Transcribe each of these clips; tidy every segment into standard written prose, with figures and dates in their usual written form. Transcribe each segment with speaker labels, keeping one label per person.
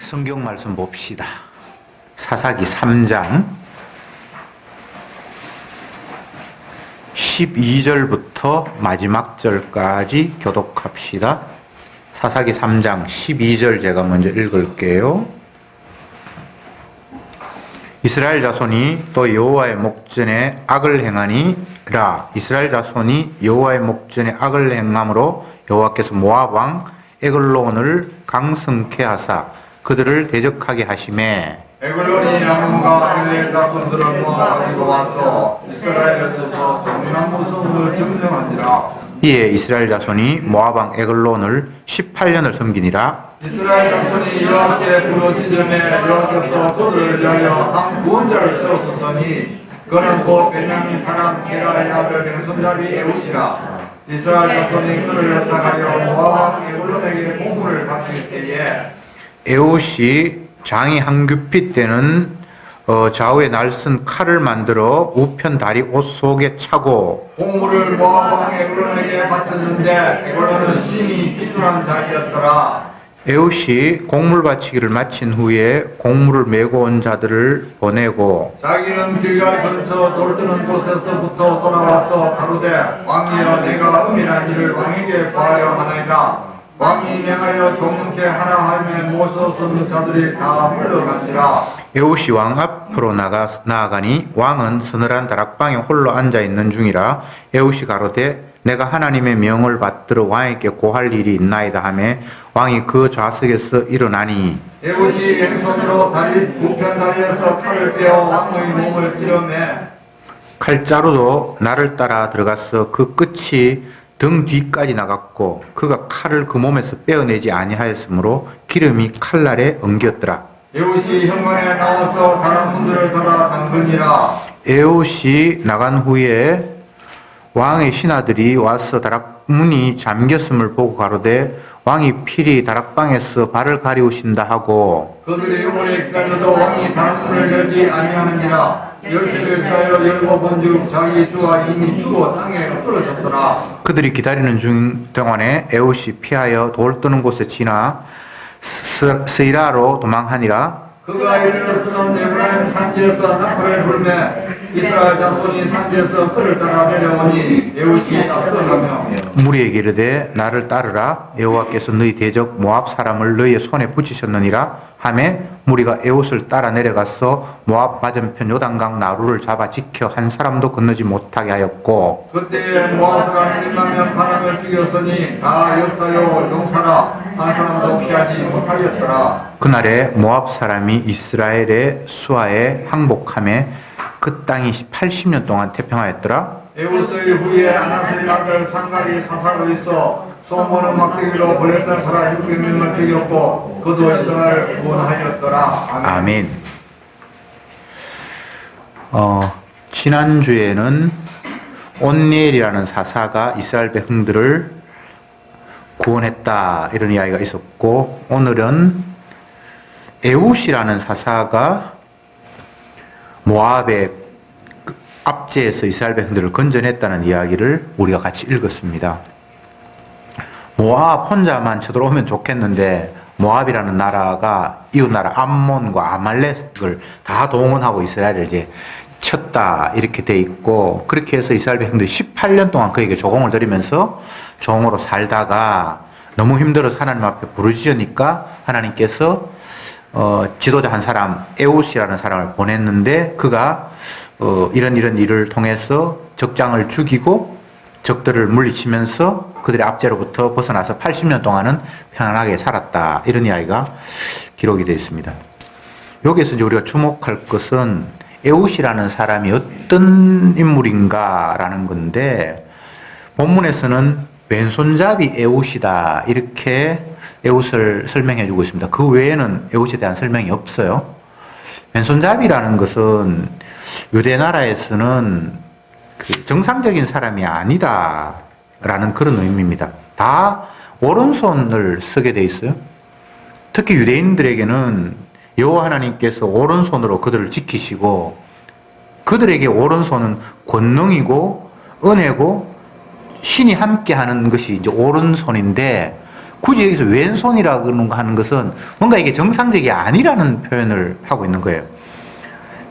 Speaker 1: 성경 말씀 봅시다. 사사기 3장 12절부터 마지막 절까지 교독합시다. 사사기 3장 12절 제가 먼저 읽을게요. 이스라엘 자손이 또 여호와의 목전에 악을 행하니라. 이스라엘 자손이 여호와의 목전에 악을 행함으로 여호와께서 모압 왕 에글론을 강성케 하사 그들을 대적하게 하시매
Speaker 2: 에글론이 아몬과 빌레 자손들을 모아가지고 와서 이스라엘을 쳐서 정나무 성을 점령하니라.
Speaker 1: 이에 이스라엘 자손이 모압 왕 에글론을 18년을 섬기니라.
Speaker 2: 이스라엘 자손이 여호와께 부르짖음에 여호와께서 그들을 위하여 한 구원자를 세우셨으니 그는 곧 베냐민 사람 게라의 아들 벤손잡이 에웃이라. 이스라엘 자손이 그를 엿당하여 모압 왕 에글론에게 공물을 바칠 때에
Speaker 1: 에옷이 장이 한규피 때는 좌우에 날선 칼을 만들어 우편 다리 옷 속에 차고
Speaker 2: 공물을 모압 왕 에글론에게 바쳤는데 에글론은 심히 비둔한 자이었더라.
Speaker 1: 에옷이 곡물 바치기를 마친 후에 곡물을 메고 온 자들을 보내고
Speaker 2: 자기는 길갈 근처 돌드는 곳에서부터 돌아와서 가로되 왕이여 내가 은밀한 일을 왕에게 보하려 하나이다. 왕이 명하여 조문케 하라 하며 모셔선 자들이 다 물러간지라.
Speaker 1: 에옷이 왕 앞으로 나아가니 왕은 서늘한 다락방에 홀로 앉아 있는 중이라. 에옷이 가로되 내가 하나님의 명을 받들어 왕에게 고할 일이 있나이다 하며 왕이 그 좌석에서 일어나니
Speaker 2: 에봇이 왼손으로 우편 다리에서 칼을 떼어 왕의 몸을 찌르매
Speaker 1: 칼자루도 나를 따라 들어가서 그 끝이 등 뒤까지 나갔고 그가 칼을 그 몸에서 빼어내지 아니하였으므로 기름이 칼날에 엉겼더라.
Speaker 2: 에봇이 현관에 나와서 다른 문들을 닫아 잠그니라.
Speaker 1: 에옷이 나간 후에 왕의 신하들이 와서 다락문이 잠겼음을 보고 가로되 왕이 필히 다락방에서 발을 가리우신다 하고
Speaker 2: 그들이 오래 기다려도 왕이 다른 문을 열지 아니하느니라. 열쇠를 차여 열고 본즉 자기 주가 이미 죽어 땅에 엎드러졌더라.
Speaker 1: 그들이 기다리는 중 동안에 에옷이 피하여 돌 떠는 곳에 지나 스이라로 도망하니라.
Speaker 2: 그가 이르러서는 에브라임 산지에서 나팔을 불매 이스라엘 자손이 산지에서 그를 따라 내려오니 에웃이 앞서가며
Speaker 1: 무리에게 이르되 나를 따르라. 여호와께서 너희 대적 모압 사람을 너희의 손에 붙이셨느니라 하매 무리가 에옷을 따라 내려가서 모압 맞은편 요단강 나루를 잡아 지켜 한 사람도 건너지 못하게 하였고
Speaker 2: 그때에 모압 사람 1만 바람을 죽였으니 다 역사요 용사라 한 사람도 피하지 못하였더라.
Speaker 1: 그날에 모압 사람이 이스라엘의 수하에 항복하며 그 땅이 80년 동안 태평하였더라.
Speaker 2: 에웃의 후에 아나스의 아들 상갈이 사사로 있어 소모는 막대기로 블레셋 사람 600명을 죽였고 그도 이스라엘 구원하였더라.
Speaker 1: 아멘. 지난주에는 온니엘이라는 사사가 이스라엘 백성들을 구원했다 이런 이야기가 있었고 오늘은 에웃이라는 사사가 모압의 압제에서 이스라엘 백성들을 건져냈다는 이야기를 우리가 같이 읽었습니다. 모압 혼자만 쳐들어오면 좋겠는데 모압이라는 나라가 이웃나라 암몬과 아말렉을 다 동원하고 이스라엘을 이제 쳤다 이렇게 돼 있고 그렇게 해서 이스라엘 백성들이 18년 동안 그에게 조공을 들이면서 종으로 살다가 너무 힘들어서 하나님 앞에 부르짖으니까 하나님께서 지도자 한 사람 에웃이라는 사람을 보냈는데 그가 이런 일을 통해서 적장을 죽이고 적들을 물리치면서 그들의 압제로부터 벗어나서 80년 동안은 평안하게 살았다 이런 이야기가 기록이 되어 있습니다. 여기에서 이제 우리가 주목할 것은 에웃이라는 사람이 어떤 인물인가라는 건데 본문에서는 왼손잡이 에웃이다 이렇게 에웃을 설명해 주고 있습니다. 그 외에는 에웃에 대한 설명이 없어요. 왼손잡이라는 것은 유대 나라에서는 정상적인 사람이 아니다라는 그런 의미입니다. 다 오른손을 쓰게 돼 있어요. 특히 유대인들에게는 여호와 하나님께서 오른손으로 그들을 지키시고 그들에게 오른손은 권능이고 은혜고 신이 함께하는 것이 이제 오른손인데 굳이 여기서 왼손이라고 하는 것은 뭔가 이게 정상적이 아니라는 표현을 하고 있는 거예요.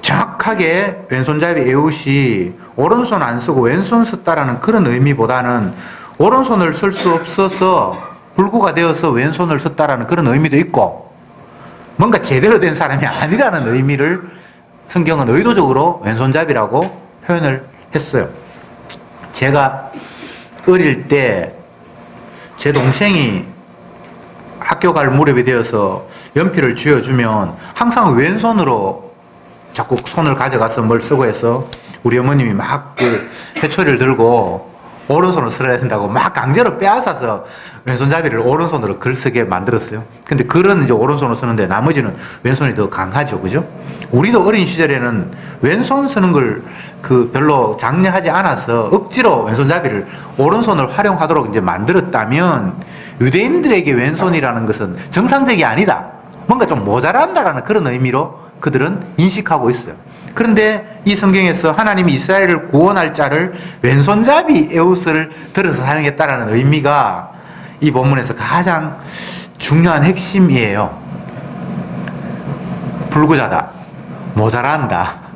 Speaker 1: 정확하게 왼손잡이 에웃이 오른손 안 쓰고 왼손 썼다라는 그런 의미보다는 오른손을 쓸 수 없어서 불구가 되어서 왼손을 썼다라는 그런 의미도 있고, 뭔가 제대로 된 사람이 아니라는 의미를 성경은 의도적으로 왼손잡이라고 표현을 했어요. 제가 어릴 때 제 동생이 학교 갈 무렵이 되어서 연필을 쥐어주면 항상 왼손으로 자꾸 손을 가져가서 뭘 쓰고 해서 우리 어머님이 막 그 회초리를 들고 오른손으로 쓰라 된다고 막 강제로 빼앗아서 왼손잡이를 오른손으로 글 쓰게 만들었어요. 근데 글은 이제 오른손으로 쓰는데 나머지는 왼손이 더 강하죠. 그죠? 우리도 어린 시절에는 왼손 쓰는 걸 그 별로 장려하지 않아서 억지로 왼손잡이를 오른손을 활용하도록 이제 만들었다면, 유대인들에게 왼손이라는 것은 정상적이 아니다, 뭔가 좀 모자란다라는 그런 의미로 그들은 인식하고 있어요. 그런데 이 성경에서 하나님이 이스라엘을 구원할 자를 왼손잡이 에웃을 들어서 사용했다라는 의미가 이 본문에서 가장 중요한 핵심이에요. 불구자다, 모자란다,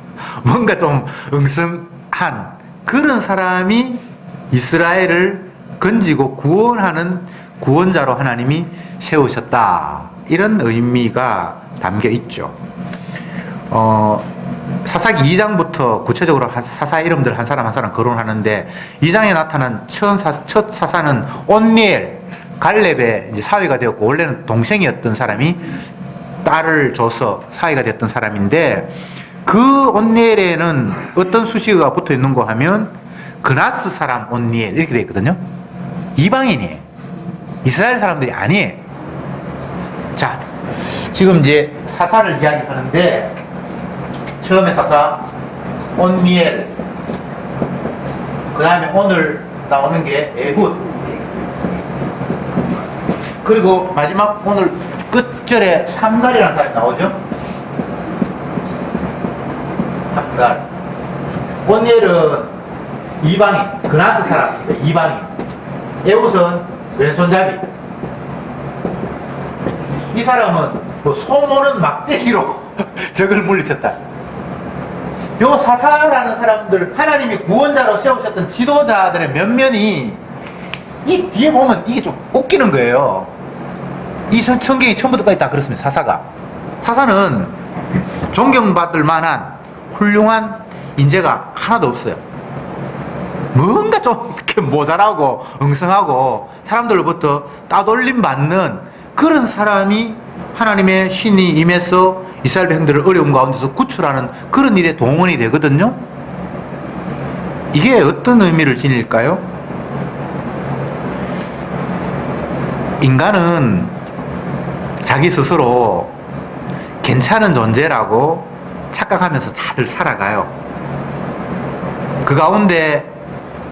Speaker 1: 뭔가 좀 응성한 그런 사람이 이스라엘을 건지고 구원하는 구원자로 하나님이 세우셨다, 이런 의미가 담겨 있죠. 사사기 2장부터 구체적으로 사사 이름들 한 사람 한 사람 거론하는데, 2장에 나타난 첫 사사는 온니엘, 갈렙의 이제 사위가 되었고, 원래는 동생이었던 사람이 딸을 줘서 사위가 됐던 사람인데, 그 온니엘에는 어떤 수식어가 붙어 있는 거 하면 그나스 사람 온니엘 이렇게 되어 있거든요. 이방인이에요. 이스라엘 사람들이 아니에요. 자, 지금 이제 사사를 이야기하는데, 처음에 사사 온니엘, 그 다음에 오늘 나오는 게 에훗, 그리고 마지막 오늘 끝절에 삼갈이라는 사람이 나오죠. 삼갈. 온니엘은 이방인, 그나스 사람입니다. 이방인. 에훗은 왼손잡이. 이 사람은 뭐 소모는 막대기로 적을 물리쳤다. 요 사사라는 사람들, 하나님이 구원자로 세우셨던 지도자들의 면면이 이 뒤에 보면 이게 좀 웃기는 거예요. 이 성경이 처음부터까지 다 그렇습니다. 사사는 존경받을 만한 훌륭한 인재가 하나도 없어요. 뭔가 좀 이렇게 모자라고 엉성하고 사람들로부터 따돌림 받는 그런 사람이 하나님의 신이 임해서 이스라엘 백성들을 어려운 가운데서 구출하는 그런 일에 동원이 되거든요. 이게 어떤 의미를 지닐까요? 인간은 자기 스스로 괜찮은 존재라고 착각하면서 다들 살아가요. 그 가운데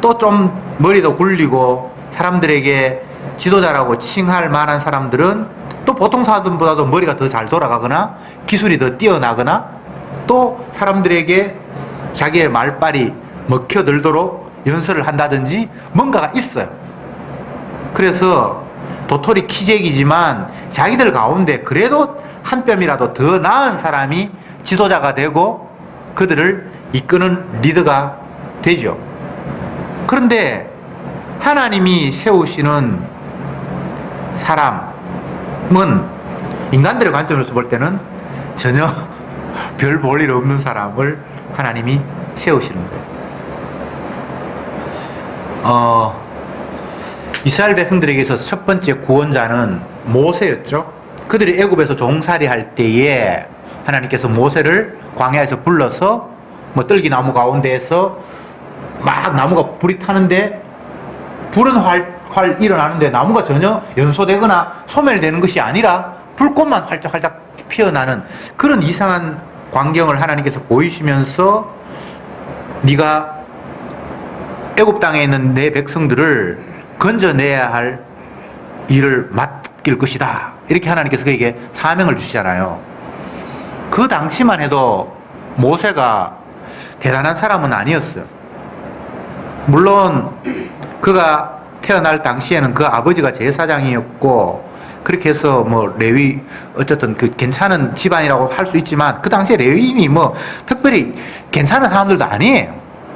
Speaker 1: 또 좀 머리도 굴리고 사람들에게 지도자라고 칭할 만한 사람들은 또 보통 사람들보다도 머리가 더 잘 돌아가거나 기술이 더 뛰어나거나 또 사람들에게 자기의 말빨이 먹혀들도록 연설을 한다든지 뭔가가 있어요. 그래서 도토리 키재기지만 자기들 가운데 그래도 한 뼘이라도 더 나은 사람이 지도자가 되고 그들을 이끄는 리더가 되죠. 그런데 하나님이 세우시는 사람은 인간들의 관점에서 볼 때는 전혀 별 볼 일 없는 사람을 하나님이 세우시는 거예요. 이스라엘 백성들에게서 첫 번째 구원자는 모세였죠. 그들이 애굽에서 종살이 할 때에 하나님께서 모세를 광야에서 불러서 뭐 떨기나무 가운데에서 막 나무가 불이 타는데 불은 활 일어나는데 나무가 전혀 연소되거나 소멸되는 것이 아니라 불꽃만 활짝활짝 피어나는 그런 이상한 광경을 하나님께서 보이시면서 네가 애굽 땅에 있는 내 백성들을 건져내야 할 일을 맡길 것이다, 이렇게 하나님께서 그에게 사명을 주시잖아요. 그 당시만 해도 모세가 대단한 사람은 아니었어요. 물론 그가 태어날 당시에는 그 아버지가 제사장이었고 그렇게 해서 뭐 레위 어쨌든 그 괜찮은 집안이라고 할 수 있지만 그 당시에 레위인이 뭐 특별히 괜찮은 사람들도 아니에요.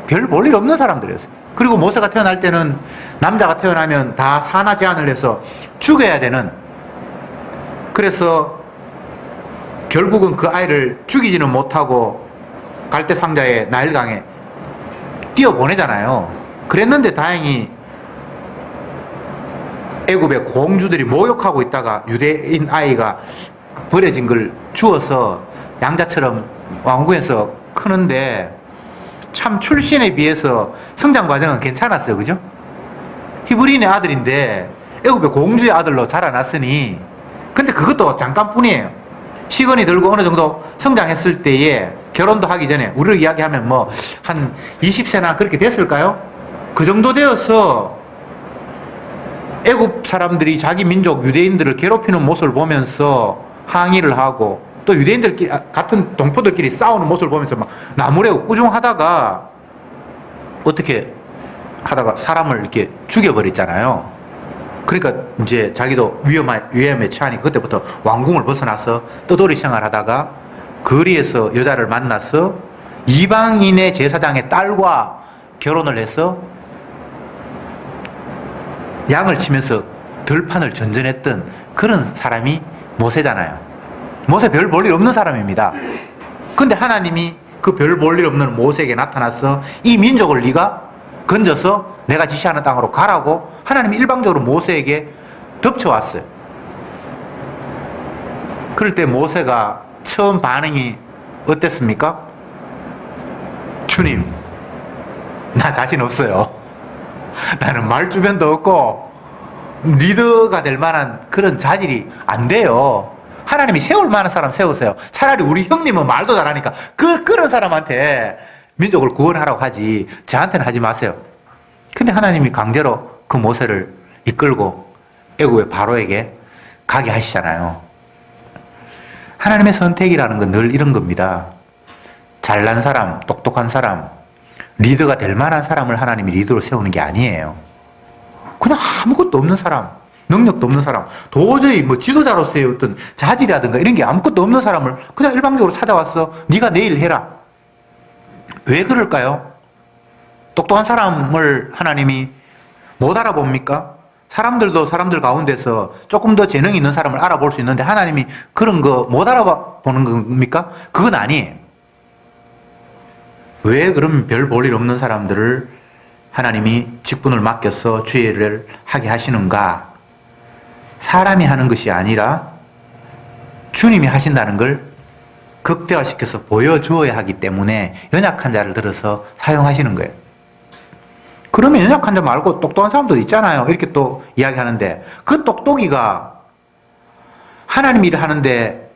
Speaker 1: 별 볼 일 없는 사람들이었어요. 그리고 모세가 태어날 때는 남자가 태어나면 다 산하 제한을 해서 죽여야 되는, 그래서 결국은 그 아이를 죽이지는 못하고 갈대 상자에 나일강에 띄어보내잖아요. 그랬는데 다행히 애굽의 공주들이 모욕하고 있다가 유대인 아이가 버려진 걸 주워서 양자처럼 왕궁에서 크는데 참 출신에 비해서 성장 과정은 괜찮았어요. 그죠? 히브리인의 아들인데 애굽의 공주의 아들로 자라났으니, 근데 그것도 잠깐뿐이에요. 시간이 들고 어느 정도 성장했을 때에 결혼도 하기 전에 우리를 이야기하면 뭐 한 20세나 그렇게 됐을까요? 그 정도 되어서 애굽 사람들이 자기 민족 유대인들을 괴롭히는 모습을 보면서 항의를 하고 또 유대인들끼리 같은 동포들끼리 싸우는 모습을 보면서 막 나무래고 꾸중하다가 어떻게 하다가 사람을 이렇게 죽여버렸잖아요. 그러니까 이제 자기도 위험에 처하니 그때부터 왕궁을 벗어나서 떠돌이 생활하다가 거리에서 여자를 만나서 이방인의 제사장의 딸과 결혼을 해서 양을 치면서 들판을 전전했던 그런 사람이 모세잖아요. 모세 별 볼 일 없는 사람입니다. 근데 하나님이 그 별 볼 일 없는 모세에게 나타나서 이 민족을 네가 건져서 내가 지시하는 땅으로 가라고 하나님이 일방적으로 모세에게 덮쳐왔어요. 그럴 때 모세가 처음 반응이 어땠습니까? 주님, 나 자신 없어요. 나는 말주변도 없고 리더가 될 만한 그런 자질이 안 돼요. 하나님이 세울 만한 사람 세우세요. 차라리 우리 형님은 말도 잘하니까 그런 사람한테 민족을 구원하라고 하지 저한테는 하지 마세요. 근데 하나님이 강제로 그 모세를 이끌고 애굽의 바로에게 가게 하시잖아요. 하나님의 선택이라는 건 늘 이런 겁니다. 잘난 사람, 똑똑한 사람, 리더가 될 만한 사람을 하나님이 리더로 세우는 게 아니에요. 그냥 아무것도 없는 사람, 능력도 없는 사람, 도저히 뭐 지도자로서의 어떤 자질이라든가 이런 게 아무것도 없는 사람을 그냥 일방적으로 찾아와서 네가 내일 해라. 왜 그럴까요? 똑똑한 사람을 하나님이 못 알아봅니까? 사람들도 사람들 가운데서 조금 더 재능이 있는 사람을 알아볼 수 있는데 하나님이 그런 거 못 알아보는 겁니까? 그건 아니에요. 왜 그럼 별 볼 일 없는 사람들을 하나님이 직분을 맡겨서 주의를 하게 하시는가? 사람이 하는 것이 아니라 주님이 하신다는 걸 극대화시켜서 보여주어야 하기 때문에 연약한 자를 들어서 사용하시는 거예요. 그러면 연약한 자 말고 똑똑한 사람도 있잖아요. 이렇게 또 이야기하는데 그 똑똑이가 하나님 일을 하는데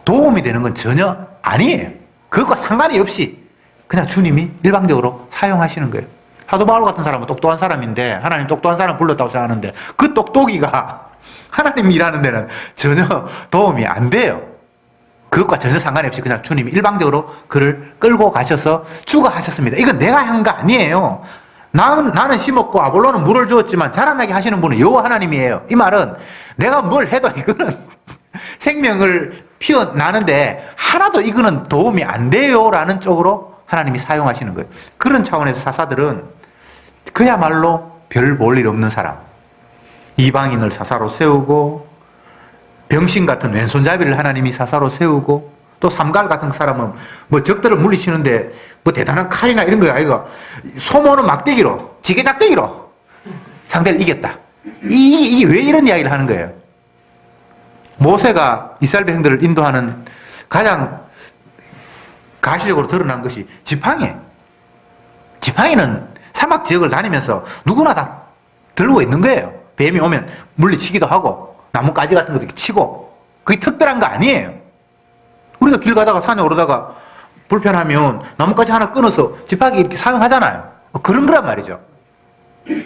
Speaker 1: 도움이 되는 건 전혀 아니에요. 그것과 상관이 없이 그냥 주님이 일방적으로 사용하시는 거예요. 사도 바울 같은 사람은 똑똑한 사람인데 하나님 똑똑한 사람 불렀다고 생각하는데 그 똑똑이가 하나님 일하는 데는 전혀 도움이 안 돼요. 그것과 전혀 상관이 없이 그냥 주님이 일방적으로 그를 끌고 가셔서 주거하셨습니다. 이건 내가 한 거 아니에요. 나는 심었고 아볼로는 물을 주었지만 자라나게 하시는 분은 여호와 하나님이에요. 이 말은 내가 뭘 해도 이거는 생명을 피어나는데 하나도 이거는 도움이 안 돼요라는 쪽으로 하나님이 사용하시는 거예요. 그런 차원에서 사사들은 그야말로 별 볼 일 없는 사람, 이방인을 사사로 세우고 병신 같은 왼손잡이를 하나님이 사사로 세우고 또 삼갈 같은 사람은 뭐 적들을 물리치는데 뭐 대단한 칼이나 이런 거 아이가 소모는 막대기로 지게작대기로 상대를 이겼다. 이게 왜 이런 이야기를 하는 거예요? 모세가 이스라엘 백성들을 인도하는 가장 가시적으로 드러난 것이 지팡이에요. 지팡이는 사막 지역을 다니면서 누구나 다 들고 있는 거예요. 뱀이 오면 물리치기도 하고 나뭇가지 같은 것도 치고 그게 특별한 거 아니에요. 우리가 길 가다가 산에 오르다가 불편하면 나뭇가지 하나 끊어서 지팡이 이렇게 사용하잖아요. 그런 거란 말이죠.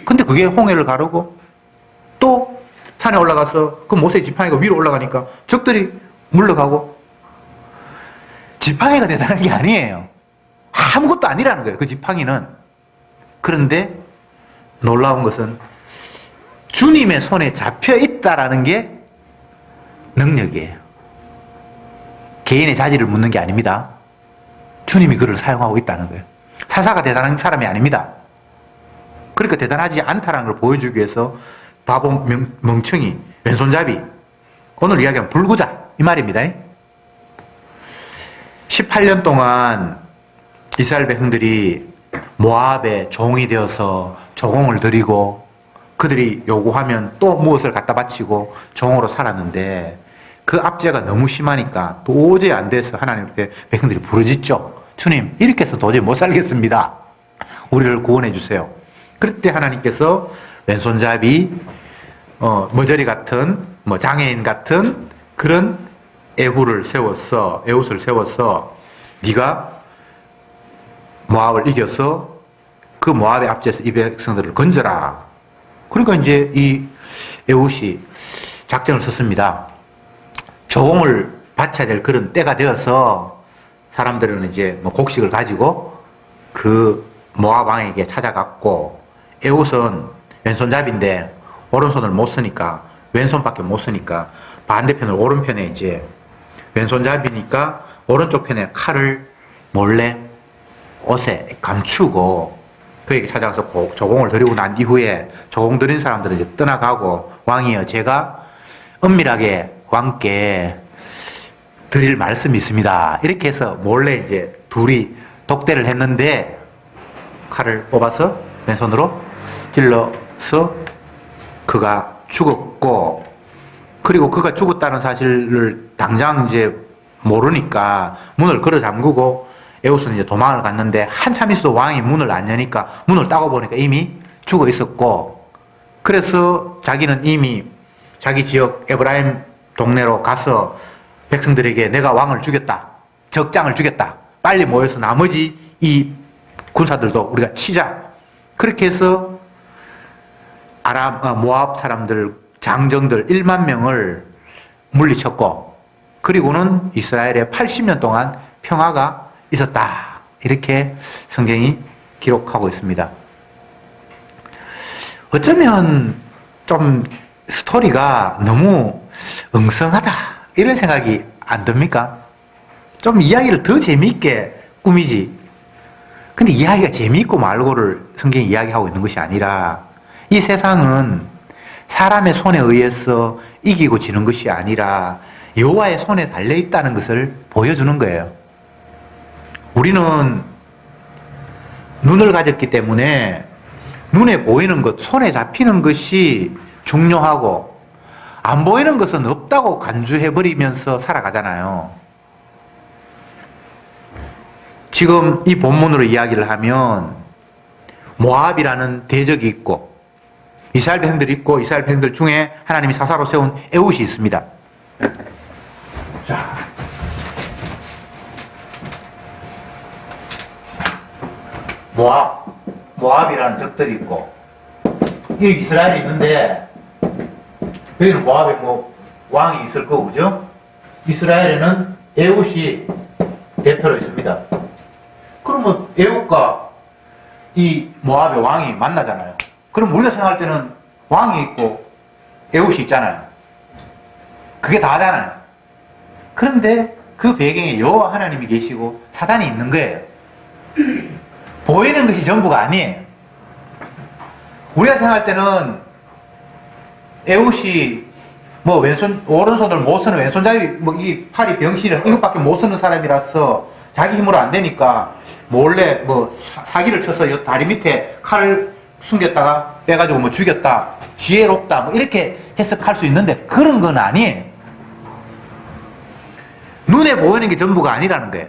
Speaker 1: 근데 그게 홍해를 가르고 또 산에 올라가서 그 모세 지팡이가 위로 올라가니까 적들이 물러가고 지팡이가 대단한 게 아니에요. 아무것도 아니라는 거예요. 그 지팡이는. 그런데 놀라운 것은 주님의 손에 잡혀 있다라는 게 능력이에요. 개인의 자질을 묻는 게 아닙니다. 주님이 그를 사용하고 있다는 거예요. 사사가 대단한 사람이 아닙니다. 그러니까 대단하지 않다는 걸 보여주기 위해서 바보 멍청이 왼손잡이, 오늘 이야기하면 불구자 이 말입니다. 18년 동안 이스라엘 백성들이 모압의 종이 되어서 조공을 드리고 그들이 요구하면 또 무엇을 갖다 바치고 종으로 살았는데 그 압제가 너무 심하니까 도저히 안 돼서 하나님 앞에 백성들이 부르짖죠. 주님, 이렇게 해서 도저히 못 살겠습니다. 우리를 구원해 주세요. 그럴 때 하나님께서 왼손잡이, 머저리 같은, 장애인 같은 그런 에훗을 세워서 네가 모압을 이겨서 그 모압의 압제에서 이 백성들을 건져라. 그러니까 이제 이 에훗이 작전을 썼습니다. 조공을 바쳐야 될 그런 때가 되어서 사람들은 이제 곡식을 가지고 그 모압 왕에게 찾아갔고, 에훗은 왼손잡이인데 오른손을 못 쓰니까, 왼손밖에 못 쓰니까 반대편을 오른편에 이제 왼손잡이니까 오른쪽 편에 칼을 몰래 옷에 감추고 그에게 찾아가서 조공을 드리고 난 이후에 조공 드린 사람들은 이제 떠나가고, 왕이여, 제가 은밀하게 왕께 드릴 말씀이 있습니다. 이렇게 해서 몰래 이제 둘이 독대를 했는데 칼을 뽑아서 왼손으로 찔러서 그가 죽었고, 그리고 그가 죽었다는 사실을 당장 이제 모르니까 문을 걸어 잠그고 에훗은 이제 도망을 갔는데 한참 있어도 왕이 문을 안 여니까 문을 따고 보니까 이미 죽어 있었고, 그래서 자기는 이미 자기 지역 에브라임 동네로 가서 백성들에게 내가 왕을 죽였다, 적장을 죽였다, 빨리 모여서 나머지 이 군사들도 우리가 치자. 그렇게 해서 모압 사람들, 장정들 1만 명을 물리쳤고, 그리고는 이스라엘에 80년 동안 평화가 있었다. 이렇게 성경이 기록하고 있습니다. 어쩌면 좀 스토리가 너무 엉성하다 이런 생각이 안 듭니까? 좀 이야기를 더 재미있게 꾸미지. 근데 이야기가 재미있고 말고를 성경이 이야기하고 있는 것이 아니라, 이 세상은 사람의 손에 의해서 이기고 지는 것이 아니라 여호와의 손에 달려 있다는 것을 보여주는 거예요. 우리는 눈을 가졌기 때문에 눈에 보이는 것, 손에 잡히는 것이 중요하고 안 보이는 것은 없다고 간주해버리면서 살아가잖아요. 지금 이 본문으로 이야기를 하면 모압이라는 대적이 있고 이스라엘 백성들이 있고, 이스라엘 백성들 중에 하나님이 사사로 세운 에훗이 있습니다. 자, 모압이라는 적들이 있고, 여기 이스라엘이 있는데 여기는 모압에 왕이 있을 거고, 그죠? 이스라엘에는 에훗이 대표로 있습니다. 그러면 에훗과 이 모압의 왕이 만나잖아요. 그럼 우리가 생각할 때는 왕이 있고 에훗이 있잖아요. 그게 다잖아요. 그런데 그 배경에 여호와 하나님이 계시고 사단이 있는 거예요. 보이는 것이 전부가 아니에요. 우리가 생각할 때는 에훗이 오른손을 못 쓰는 왼손잡이, 이 팔이 병실을 이것밖에 못 쓰는 사람이라서 자기 힘으로 안 되니까 몰래 사기를 쳐서 이 다리 밑에 칼을 숨겼다가 빼가지고 죽였다, 지혜롭다, 이렇게 해석할 수 있는데 그런 건 아니에요. 눈에 보이는 게 전부가 아니라는 거예요.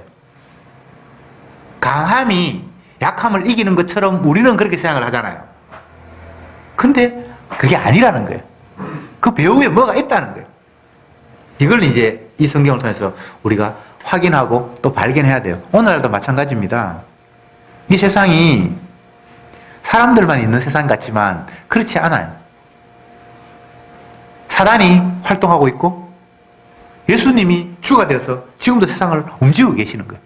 Speaker 1: 강함이 약함을 이기는 것처럼 우리는 그렇게 생각을 하잖아요. 근데 그게 아니라는 거예요. 그 배후에 뭐가 있다는 거예요. 이걸 이제 이 성경을 통해서 우리가 확인하고 또 발견해야 돼요. 오늘날도 마찬가지입니다. 이 세상이 사람들만 있는 세상 같지만 그렇지 않아요. 사단이 활동하고 있고 예수님이 주가 되어서 지금도 세상을 움직이고 계시는 거예요.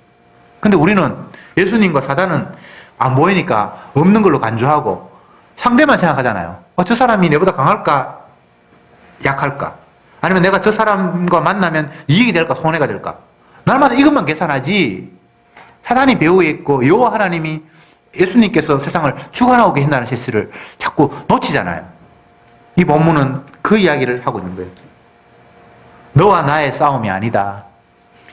Speaker 1: 근데 우리는 예수님과 사단은 안 보이니까 없는 걸로 간주하고 상대만 생각하잖아요. 저 사람이 내보다 강할까? 약할까? 아니면 내가 저 사람과 만나면 이익이 될까? 손해가 될까? 날마다 이것만 계산하지. 사단이 배후에 있고 여호와 하나님이 예수님께서 세상을 주관하고 계신다는 실수를 자꾸 놓치잖아요. 이 본문은 그 이야기를 하고 있는 거예요. 너와 나의 싸움이 아니다.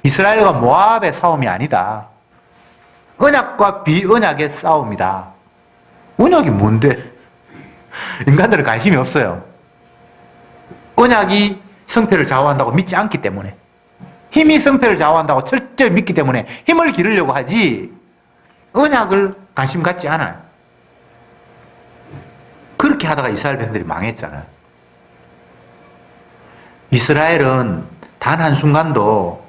Speaker 1: 이스라엘과 모압의 싸움이 아니다. 언약과 비언약의 싸움이다. 언약이 뭔데? 인간들은 관심이 없어요. 언약이 성패를 좌우한다고 믿지 않기 때문에, 힘이 성패를 좌우한다고 철저히 믿기 때문에 힘을 기르려고 하지 언약을 관심 갖지 않아요. 그렇게 하다가 이스라엘 백성들이 망했잖아요. 이스라엘은 단 한순간도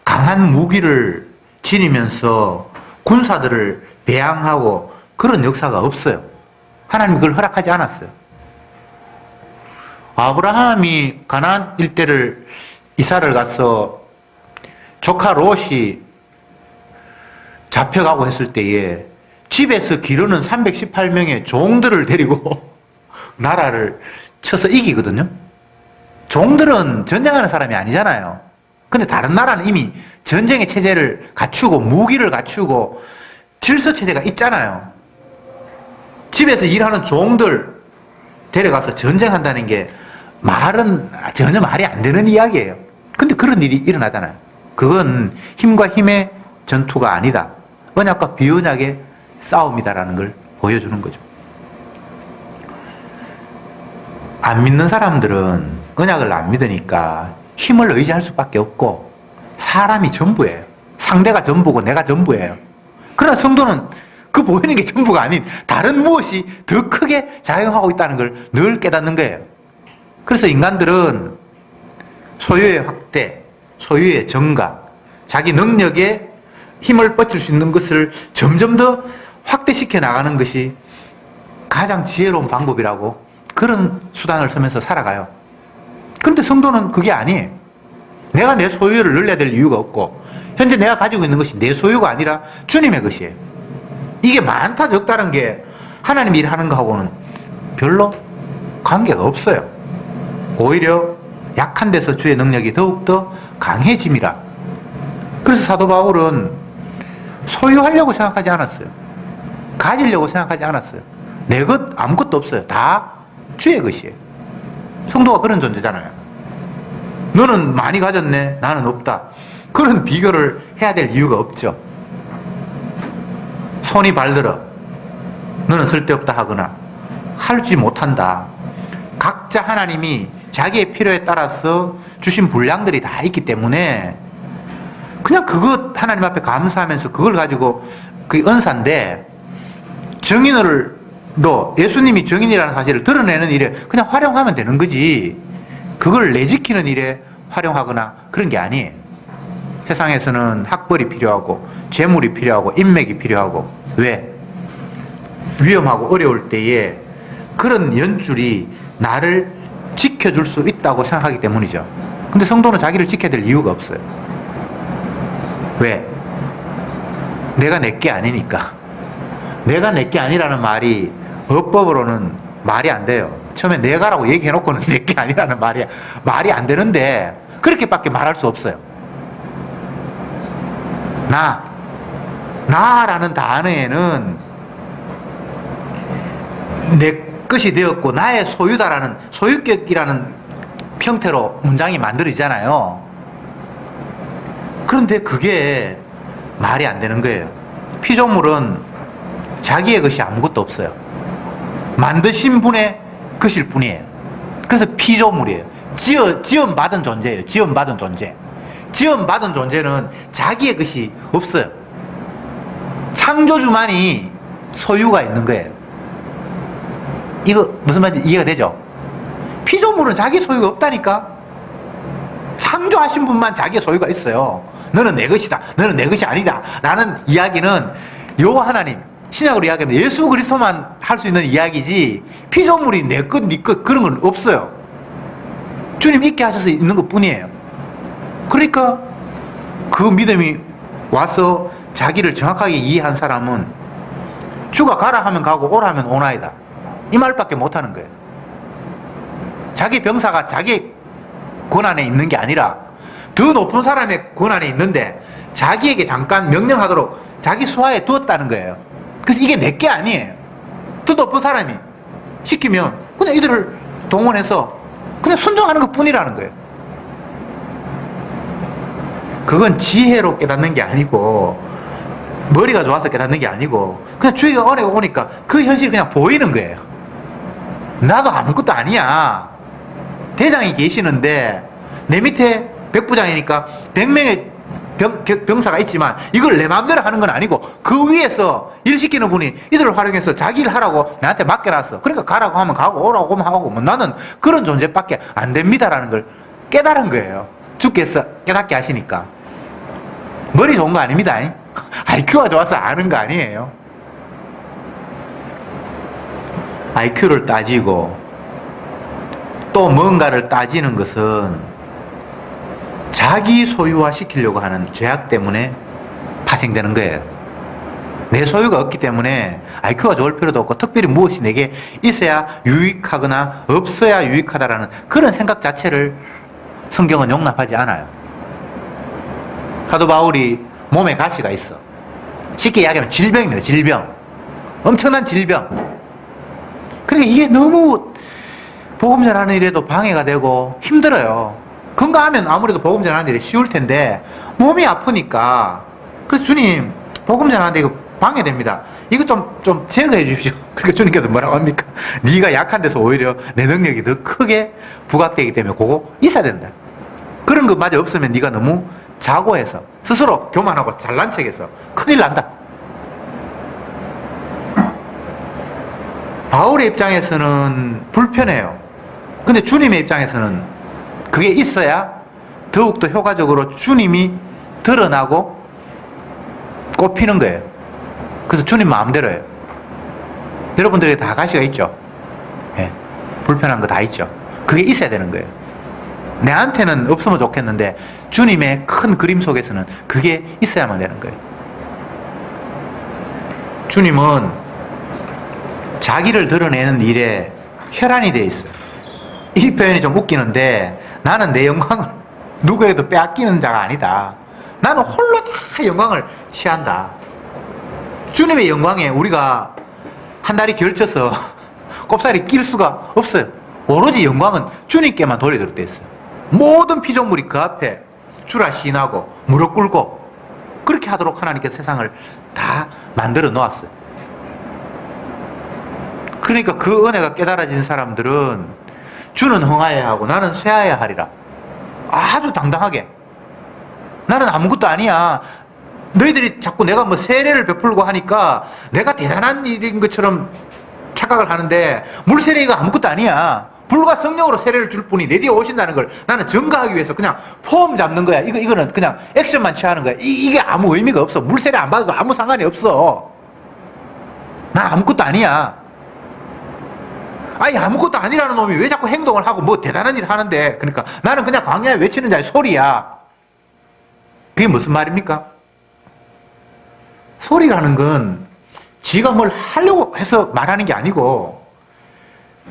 Speaker 1: 강한 무기를 지니면서 군사들을 배양하고 그런 역사가 없어요. 하나님이 그걸 허락하지 않았어요. 아브라함이 가나안 일대를 이사를 가서 조카 롯이 잡혀가고 했을 때에 집에서 기르는 318명의 종들을 데리고 나라를 쳐서 이기거든요. 종들은 전쟁하는 사람이 아니잖아요. 근데 다른 나라는 이미 전쟁의 체제를 갖추고 무기를 갖추고 질서 체제가 있잖아요. 집에서 일하는 종들 데려가서 전쟁한다는 게 말은 전혀 말이 안 되는 이야기예요. 근데 그런 일이 일어나잖아요. 그건 힘과 힘의 전투가 아니다. 언약과 비언약의 싸움이다라는 걸 보여주는 거죠. 안 믿는 사람들은 언약을 안 믿으니까 힘을 의지할 수밖에 없고 사람이 전부예요. 상대가 전부고 내가 전부예요. 그러나 성도는 그 보이는 게 전부가 아닌 다른 무엇이 더 크게 작용하고 있다는 걸 늘 깨닫는 거예요. 그래서 인간들은 소유의 확대, 소유의 증가, 자기 능력에 힘을 뻗칠 수 있는 것을 점점 더 확대시켜 나가는 것이 가장 지혜로운 방법이라고 그런 수단을 쓰면서 살아가요. 그런데 성도는 그게 아니에요. 내가 내 소유를 늘려야 될 이유가 없고 현재 내가 가지고 있는 것이 내 소유가 아니라 주님의 것이에요. 이게 많다 적다는 게 하나님 일하는 거하고는 별로 관계가 없어요. 오히려 약한 데서 주의 능력이 더욱더 강해짐이라. 그래서 사도 바울은 소유하려고 생각하지 않았어요. 가지려고 생각하지 않았어요. 내 것 아무것도 없어요. 다 주의 것이에요. 성도가 그런 존재잖아요. 너는 많이 가졌네, 나는 없다. 그런 비교를 해야 될 이유가 없죠. 손이 발들어 너는 쓸데없다 하거나 할지 못한다. 각자 하나님이 자기의 필요에 따라서 주신 분량들이 다 있기 때문에 그냥 그것 하나님 앞에 감사하면서 그걸 가지고 그게 은사인데 정인으로 예수님이 정인이라는 사실을 드러내는 일에 그냥 활용하면 되는 거지 그걸 내지키는 일에 활용하거나 그런 게 아니에요. 세상에서는 학벌이 필요하고 재물이 필요하고 인맥이 필요하고 왜? 위험하고 어려울 때에 그런 연줄이 나를 지켜줄 수 있다고 생각하기 때문이죠. 근데 성도는 자기를 지켜야 될 이유가 없어요. 왜? 내가 내게 아니니까. 내가 내게 아니라는 말이 어법으로는 말이 안 돼요. 처음에 내가라고 얘기해놓고는 내게 아니라는 말이 안 되는데 그렇게밖에 말할 수 없어요. 나라는 단어에는 내 것이 되었고 나의 소유다라는 소유격이라는 형태로 문장이 만들어지잖아요. 그런데 그게 말이 안 되는 거예요. 피조물은 자기의 것이 아무것도 없어요. 만드신 분의 것일 뿐이에요. 그래서 피조물이에요. 지음받은 존재예요. 지음받은 존재. 지음받은 존재는 자기의 것이 없어요. 창조주만이 소유가 있는 거예요. 이거 무슨 말인지 이해가 되죠? 피조물은 자기 소유가 없다니까. 창조하신 분만 자기의 소유가 있어요. 너는 내 것이다. 너는 내 것이 아니다. 라는 이야기는 여호와 하나님, 신약으로 이야기하면 예수 그리스도만 할 수 있는 이야기지 피조물이 내 것, 네 것 그런 건 없어요. 주님 있게 하셔서 있는 것 뿐이에요. 그러니까 그 믿음이 와서 자기를 정확하게 이해한 사람은 주가 가라 하면 가고 오라 하면 오나이다. 이 말밖에 못하는 거예요. 자기 병사가 자기 권한에 있는 게 아니라 더 높은 사람의 권한에 있는데 자기에게 잠깐 명령하도록 자기 수하에 두었다는 거예요. 그래서 이게 내게 아니에요. 더 높은 사람이 시키면 그냥 이들을 동원해서 그냥 순종하는 것 뿐이라는 거예요. 그건 지혜로 깨닫는 게 아니고 머리가 좋아서 깨닫는 게 아니고 그냥 주의가 은혜가 오니까 그 현실이 그냥 보이는 거예요. 나도 아무것도 아니야. 대장이 계시는데 내 밑에 백부장이니까 100명의 병사가 있지만 이걸 내 마음대로 하는 건 아니고 그 위에서 일 시키는 분이 이들을 활용해서 자기 일 하라고 나한테 맡겨놨어. 그러니까 가라고 하면 가고 오라고 하면 하고 뭐 나는 그런 존재밖에 안 됩니다라는 걸 깨달은 거예요. 주께서 깨닫게 하시니까. 머리 좋은 거 아닙니다. IQ가 좋아서 아는 거 아니에요. IQ를 따지고 또 뭔가를 따지는 것은 자기 소유화 시키려고 하는 죄악 때문에 파생되는 거예요. 내 소유가 없기 때문에 IQ가 좋을 필요도 없고 특별히 무엇이 내게 있어야 유익하거나 없어야 유익하다라는 그런 생각 자체를 성경은 용납하지 않아요. 사도 바울이 몸에 가시가 있어. 쉽게 이야기하면 질병입니다. 질병. 엄청난 질병. 그러니까 이게 너무 복음 전하는 일에도 방해가 되고 힘들어요. 건강하면 아무래도 복음 전하는 일이 쉬울 텐데 몸이 아프니까 그래서 주님 복음 전하는데 이거 방해됩니다. 이거 좀 제거해 주십시오. 그러니까 주님께서 뭐라고 합니까? 네가 약한 데서 오히려 내 능력이 더 크게 부각되기 때문에 그거 있어야 된다. 그런 것마저 없으면 네가 너무 자고해서 스스로 교만하고 잘난 척해서 큰일 난다. 바울의 입장에서는 불편해요. 근데 주님의 입장에서는 그게 있어야 더욱더 효과적으로 주님이 드러나고 꼽히는 거예요. 그래서 주님 마음대로 해요. 여러분들에게 다 가시가 있죠. 네. 불편한 거 다 있죠. 그게 있어야 되는 거예요. 내한테는 없으면 좋겠는데 주님의 큰 그림 속에서는 그게 있어야만 되는 거예요. 주님은 자기를 드러내는 일에 혈안이 되어 있어요. 이 표현이 좀 웃기는데 나는 내 영광을 누구에도 빼앗기는 자가 아니다. 나는 홀로 다 영광을 취한다. 주님의 영광에 우리가 한 다리 걸쳐서 꼽사리 낄 수가 없어요. 오로지 영광은 주님께만 돌려드릴 때 있어요. 모든 피조물이 그 앞에 주라 시인하고 무릎 꿇고 그렇게 하도록 하나님께서 세상을 다 만들어 놓았어요. 그러니까 그 은혜가 깨달아진 사람들은 주는 흥하여야 하고 나는 쇠하여야 하리라. 아주 당당하게 나는 아무것도 아니야. 너희들이 자꾸 내가 뭐 세례를 베풀고 하니까 내가 대단한 일인 것처럼 착각을 하는데 물세례가 아무것도 아니야. 불과 성령으로 세례를 줄 뿐이 내 뒤에 오신다는 걸 나는 증거하기 위해서 그냥 폼 잡는 거야. 이거는 그냥 액션만 취하는 거야. 이게 아무 의미가 없어. 물세례 안 받아도 아무 상관이 없어. 난 아무것도 아니야. 아니 아무것도 아니라는 놈이 왜 자꾸 행동을 하고 뭐 대단한 일을 하는데. 그러니까 나는 그냥 광야에 외치는 자의 소리야. 그게 무슨 말입니까? 소리라는 건 지가 뭘 하려고 해서 말하는 게 아니고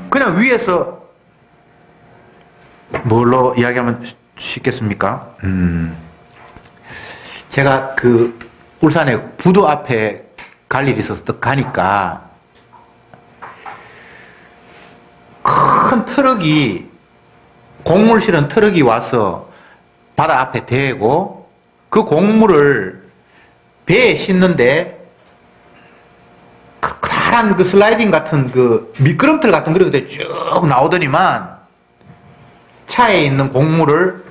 Speaker 1: 그냥 위에서 뭘로 이야기하면 쉽겠습니까? 제가 그 울산에 부두 앞에 갈 일이 있어서 또 가니까 큰 트럭이 곡물 실은 트럭이 와서 바다 앞에 대고 그 곡물을 배에 싣는데 사람 그 슬라이딩 같은 그 미끄럼틀 같은 그런 것들이 쭉 나오더니만 차에 있는 곡물을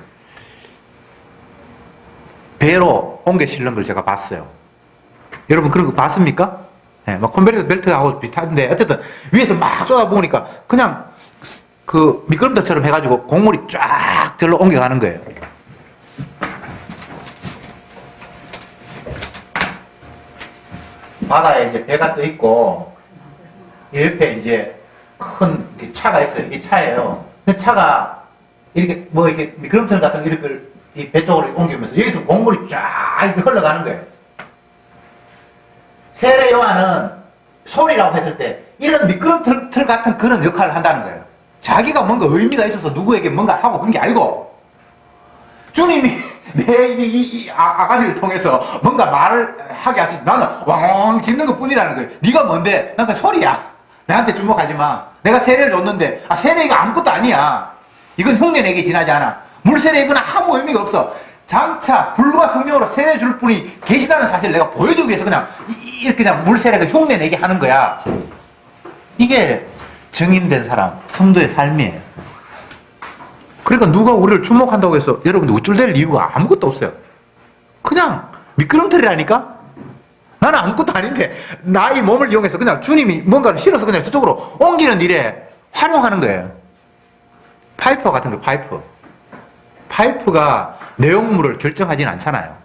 Speaker 1: 배로 옮겨 실는 걸 제가 봤어요. 여러분 그런 거 봤습니까? 네, 막 컨베이어 벨트하고 비슷한데 어쨌든 위에서 막 쏟아부으니까 그냥 그 미끄럼틀처럼 해가지고 곡물이 쫙 절로 옮겨가는 거예요. 바다에 이제 배가 떠 있고 옆에 이제 큰 차가 있어요. 이게 차예요. 그 차가 이렇게 뭐 이렇게 미끄럼틀 같은 거 이렇게 이 배 쪽으로 옮기면서 여기서 곡물이 쫙 이렇게 흘러가는 거예요. 세례 요한은 소리라고 했을 때 이런 미끄럼틀 같은 그런 역할을 한다는 거예요. 자기가 뭔가 의미가 있어서 누구에게 뭔가 하고 그런 게 아니고 주님이 내 아가리를 통해서 뭔가 말을 하게 하시지 나는 왕왕 짖는 것 뿐이라는 거예요. 네가 뭔데? 난 그 소리야. 내한테 주목하지 마. 내가 세례를 줬는데 세례가 아무것도 아니야. 이건 흉내내기 지나지 않아. 물세례 이건 아무 의미가 없어. 장차 불과 성령으로 세례 줄 분이 계시다는 사실을 내가 보여주기 위해서 그냥 이렇게 그냥 물세례가 흉내내게 하는 거야. 이게 증인된 사람, 성도의 삶이에요. 그러니까 누가 우리를 주목한다고 해서 여러분들 우쭐댈 이유가 아무것도 없어요. 그냥 미끄럼틀이라니까? 나는 아무것도 아닌데 나의 몸을 이용해서 그냥 주님이 뭔가를 실어서 그냥 저쪽으로 옮기는 일에 활용하는 거예요. 파이프 같은 거, 파이프가 내용물을 결정하지는 않잖아요.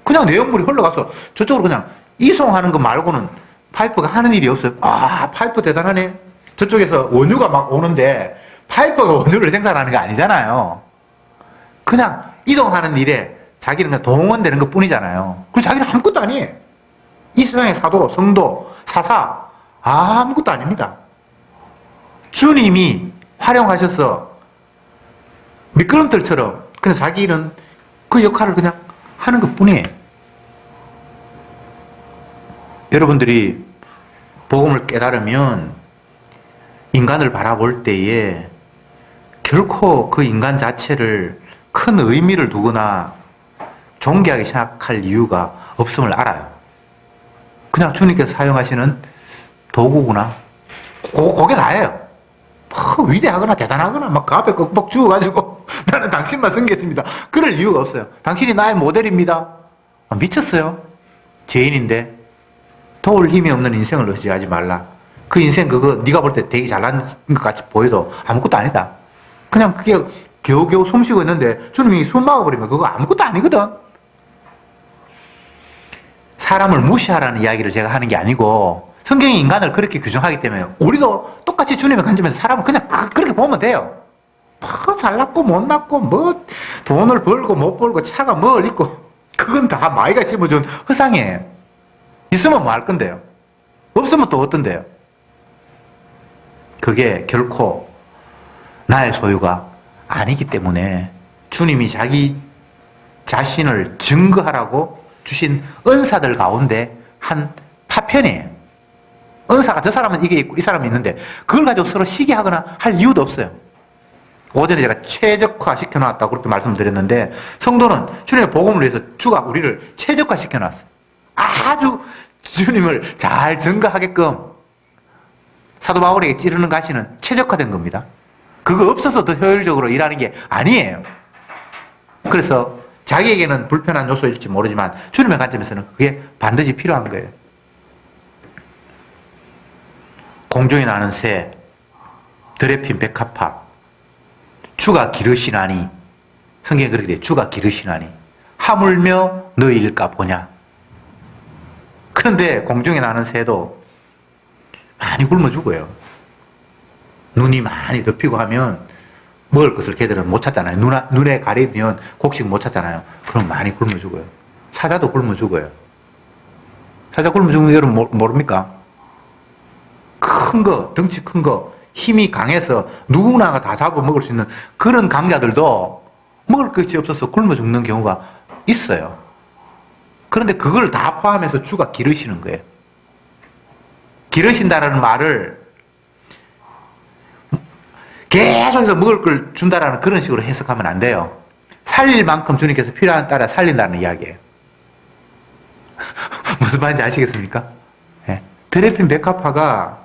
Speaker 1: 그냥 내용물이 흘러가서 저쪽으로 그냥 이송하는 거 말고는 파이프가 하는 일이 없어요. 아, 파이프 대단하네. 저쪽에서 원유가 막 오는데 파이프가 원유를 생산하는 게 아니잖아요. 그냥 이동하는 일에 자기는 그냥 동원되는 것 뿐이잖아요. 그리고 자기는 아무것도 아니에요. 이 세상의 사도, 성도, 사사 아무것도 아닙니다. 주님이 활용하셔서 미끄럼틀처럼 그냥 자기는 그 역할을 그냥 하는 것 뿐이에요. 여러분들이 복음을 깨달으면 인간을 바라볼 때에 결코 그 인간 자체를 큰 의미를 두거나 존귀하게 생각할 이유가 없음을 알아요. 그냥 주님께서 사용하시는 도구구나. 그게 다예요. 위대하거나 대단하거나 막 그 앞에 꺽뻑 주워가지고 나는 당신만 섬기겠습니다. 그럴 이유가 없어요. 당신이 나의 모델입니다. 미쳤어요. 죄인인데 도울 힘이 없는 인생을 의지하지 말라. 그 인생 그거 네가 볼 때 되게 잘난 것 같이 보여도 아무것도 아니다. 그냥 그게 겨우겨우 숨 쉬고 있는데 주님이 숨 막아버리면 그거 아무것도 아니거든. 사람을 무시하라는 이야기를 제가 하는 게 아니고 성경이 인간을 그렇게 규정하기 때문에 우리도 똑같이 주님의 관점에서 사람을 그냥 그렇게 보면 돼요. 뭐 잘났고 못났고 뭐 돈을 벌고 못 벌고 차가 뭘 있고 그건 다 마이가 심어준 허상이에요. 있으면 뭐 할 건데요. 없으면 또 어떤데요. 그게 결코 나의 소유가 아니기 때문에 주님이 자기 자신을 증거하라고 주신 은사들 가운데 한 파편이에요. 은사가 저 사람은 이게 있고 이 사람은 있는데 그걸 가지고 서로 시기하거나 할 이유도 없어요. 오전에 제가 최적화 시켜놨다고 그렇게 말씀드렸는데 성도는 주님의 복음을 위해서 주가 우리를 최적화 시켜놨어요. 아주 주님을 잘 증거하게끔 사도 바울에게 찌르는 가시는 최적화된 겁니다. 그거 없어서 더 효율적으로 일하는 게 아니에요. 그래서 자기에게는 불편한 요소일지 모르지만 주님의 관점에서는 그게 반드시 필요한 거예요. 공중에 나는 새, 들에 핀 백합화, 주가 기르시나니, 성경에 그렇게 돼요. 주가 기르시나니 하물며 너희일까 보냐. 그런데 공중에 나는 새도 많이 굶어 죽어요. 눈이 많이 덮이고 하면 먹을 것을 걔들은 못 찾잖아요. 눈에 가리면 곡식 못 찾잖아요. 그럼 많이 굶어 죽어요. 사자도 굶어 죽어요. 사자 굶어 죽는 거 여러분 모릅니까? 큰 거, 덩치 큰 거, 힘이 강해서 누구나가 다 잡아먹을 수 있는 그런 강자들도 먹을 것이 없어서 굶어 죽는 경우가 있어요. 그런데 그걸 다 포함해서 주가 기르시는 거예요. 기르신다라는 말을 계속해서 먹을 걸 준다라는 그런 식으로 해석하면 안 돼요. 살릴 만큼 주님께서 필요한 따라 살린다는 이야기예요. 무슨 말인지 아시겠습니까? 네. 들에 핀 백합화가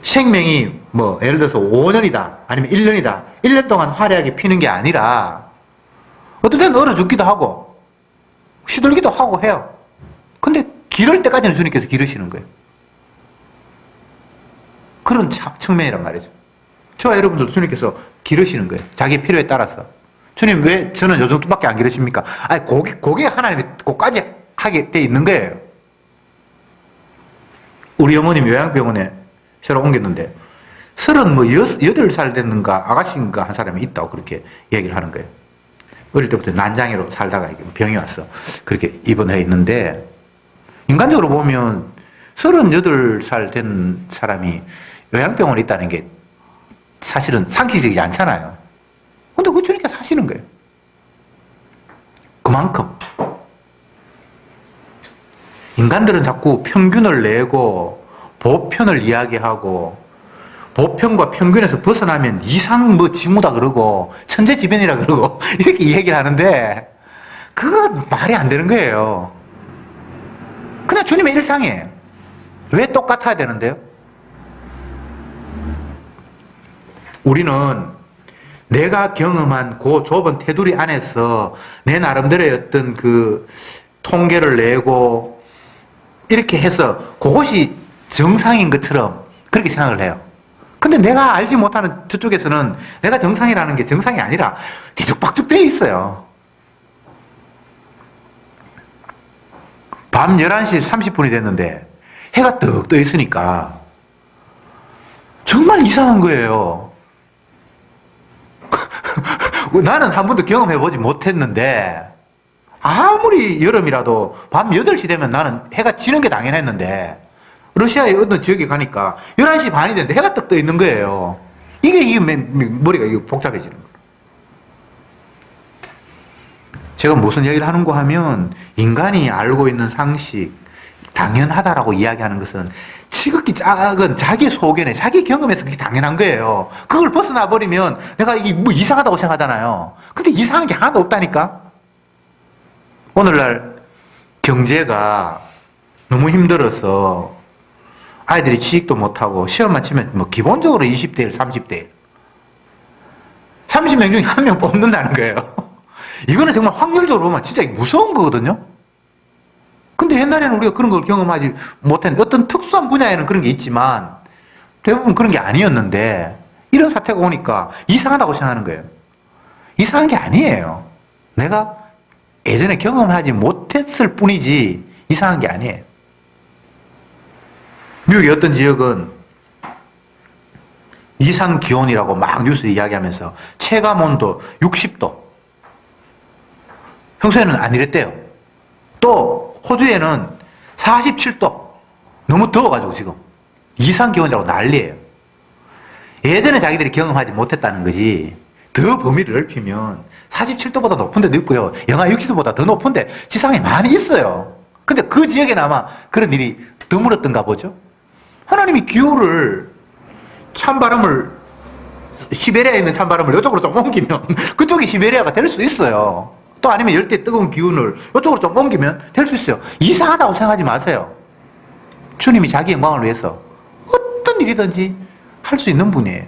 Speaker 1: 생명이 뭐 예를 들어서 5년이다 아니면 1년이다 1년 동안 화려하게 피는 게 아니라 어떤 때는 얼어 죽기도 하고 시들기도 하고 해요. 근데 기를 때까지는 주님께서 기르시는 거예요. 그런 측면이란 말이죠. 저와 여러분들도 주님께서 기르시는 거예요. 자기 필요에 따라서. 주님 왜 저는 요 정도밖에 안 기르십니까? 아니 그게 하나님이 그까지 하게 돼 있는 거예요. 우리 어머님 요양병원에 새로 옮겼는데 38살 됐는가 아가씨인가 한 사람이 있다고 그렇게 얘기를 하는 거예요. 어릴 때부터 난장애로 살다가 병이 왔어. 그렇게 입원해 있는데 인간적으로 보면 38살 된 사람이 요양병원에 있다는 게 사실은 상식적이지 않잖아요. 근데 그 주님께 사시는 거예요. 그만큼. 인간들은 자꾸 평균을 내고 보편을 이야기하고 보편과 평균에서 벗어나면 이상 뭐 지무다 그러고 천재지변이라 그러고 이렇게 얘기를 하는데 그거 말이 안 되는 거예요. 그냥 주님의 일상이에요. 왜 똑같아야 되는데요? 우리는 내가 경험한 그 좁은 테두리 안에서 내 나름대로의 어떤 그 통계를 내고 이렇게 해서 그것이 정상인 것처럼 그렇게 생각을 해요. 근데 내가 알지 못하는 저쪽에서는 내가 정상이라는 게 정상이 아니라 뒤죽박죽 되어 있어요. 밤 11시 30분이 됐는데 해가 떡 떠 있으니까 정말 이상한 거예요. 나는 한 번도 경험해보지 못했는데 아무리 여름이라도 밤 8시 되면 나는 해가 지는 게 당연했는데 러시아의 어떤 지역에 가니까 11시 반이 됐는데 해가 떡 떠 있는 거예요. 이게 머리가 복잡해지는 거예요. 제가 무슨 얘기를 하는가 하면 인간이 알고 있는 상식, 당연하다라고 이야기하는 것은 지극히 작은 자기 소견에 자기 경험에서 그게 당연한 거예요. 그걸 벗어나 버리면 내가 이게 뭐 이상하다고 생각하잖아요. 근데 이상한 게 하나도 없다니까. 오늘날 경제가 너무 힘들어서 아이들이 취직도 못하고 시험만 치면 뭐 기본적으로 20대 1, 30대 1. 30명 중에 한 명 뽑는다는 거예요. 이거는 정말 확률적으로 보면 진짜 무서운 거거든요. 근데 옛날에는 우리가 그런 걸 경험하지 못했는데 어떤 특수한 분야에는 그런 게 있지만 대부분 그런 게 아니었는데 이런 사태가 오니까 이상하다고 생각하는 거예요. 이상한 게 아니에요. 내가 예전에 경험하지 못했을 뿐이지 이상한 게 아니에요. 미국의 어떤 지역은 이상 기온이라고 막 뉴스에 이야기하면서 체감 온도 60도. 평소에는 안 이랬대요. 또 호주에는 47도. 너무 더워가지고 지금 이상 기온이라고 난리예요. 예전에 자기들이 경험하지 못했다는 거지. 더 범위를 넓히면 47도보다 높은 데도 있고요. 영하 60도보다 더 높은 데 지상에 많이 있어요. 근데 그 지역에는 아마 그런 일이 드물었던가 보죠. 하나님이 기후를 찬바람을 시베리아에 있는 찬바람을 이쪽으로 좀 옮기면 그쪽이 시베리아가 될 수 있어요. 또 아니면 열대 뜨거운 기운을 이쪽으로 좀 옮기면 될 수 있어요. 이상하다고 생각하지 마세요. 주님이 자기 영광을 위해서 어떤 일이든지 할 수 있는 분이에요.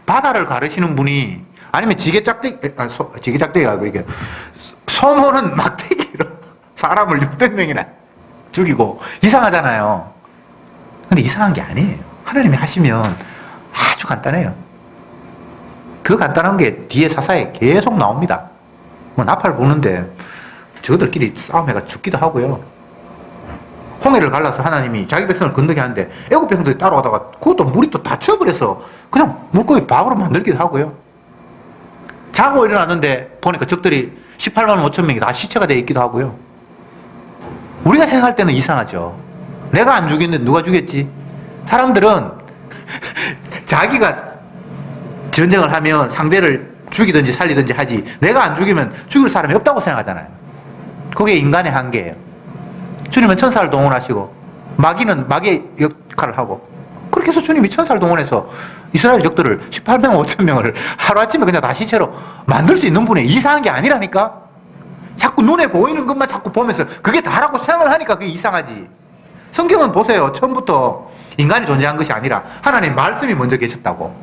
Speaker 1: 바다를 가르시는 분이 아니면 지게짝대기가 아니고 이게 소모는 막대기로 사람을 600명이나 죽이고 이상하잖아요. 근데 이상한 게 아니에요. 하나님이 하시면 아주 간단해요. 더 간단한 게 뒤에 사사에 계속 나옵니다. 뭐 나팔 부는데 저들끼리 싸움해가 죽기도 하고요. 홍해를 갈라서 하나님이 자기 백성을 건너게 하는데 애국 백성들이 따라오다가 그것도 물이 또 닫혀버려서 그냥 물고기 밥으로 만들기도 하고요. 자고 일어났는데 보니까 적들이 18만 5천 명이 다 시체가 되어 있기도 하고요. 우리가 생각할 때는 이상하죠. 내가 안 죽였는데 누가 죽였지? 사람들은 자기가 전쟁을 하면 상대를 죽이든지 살리든지 하지 내가 안 죽이면 죽일 사람이 없다고 생각하잖아요. 그게 인간의 한계예요. 주님은 천사를 동원하시고 마귀는 마귀의 역할을 하고 그렇게 해서 주님이 천사를 동원해서 이스라엘 적들을 18명 5천 명을 하루아침에 그냥 다 시체로 만들 수 있는 분이 이상한 게 아니라니까. 자꾸 눈에 보이는 것만 자꾸 보면서 그게 다라고 생각을 하니까 그게 이상하지. 성경은 보세요. 처음부터 인간이 존재한 것이 아니라 하나님의 말씀이 먼저 계셨다고.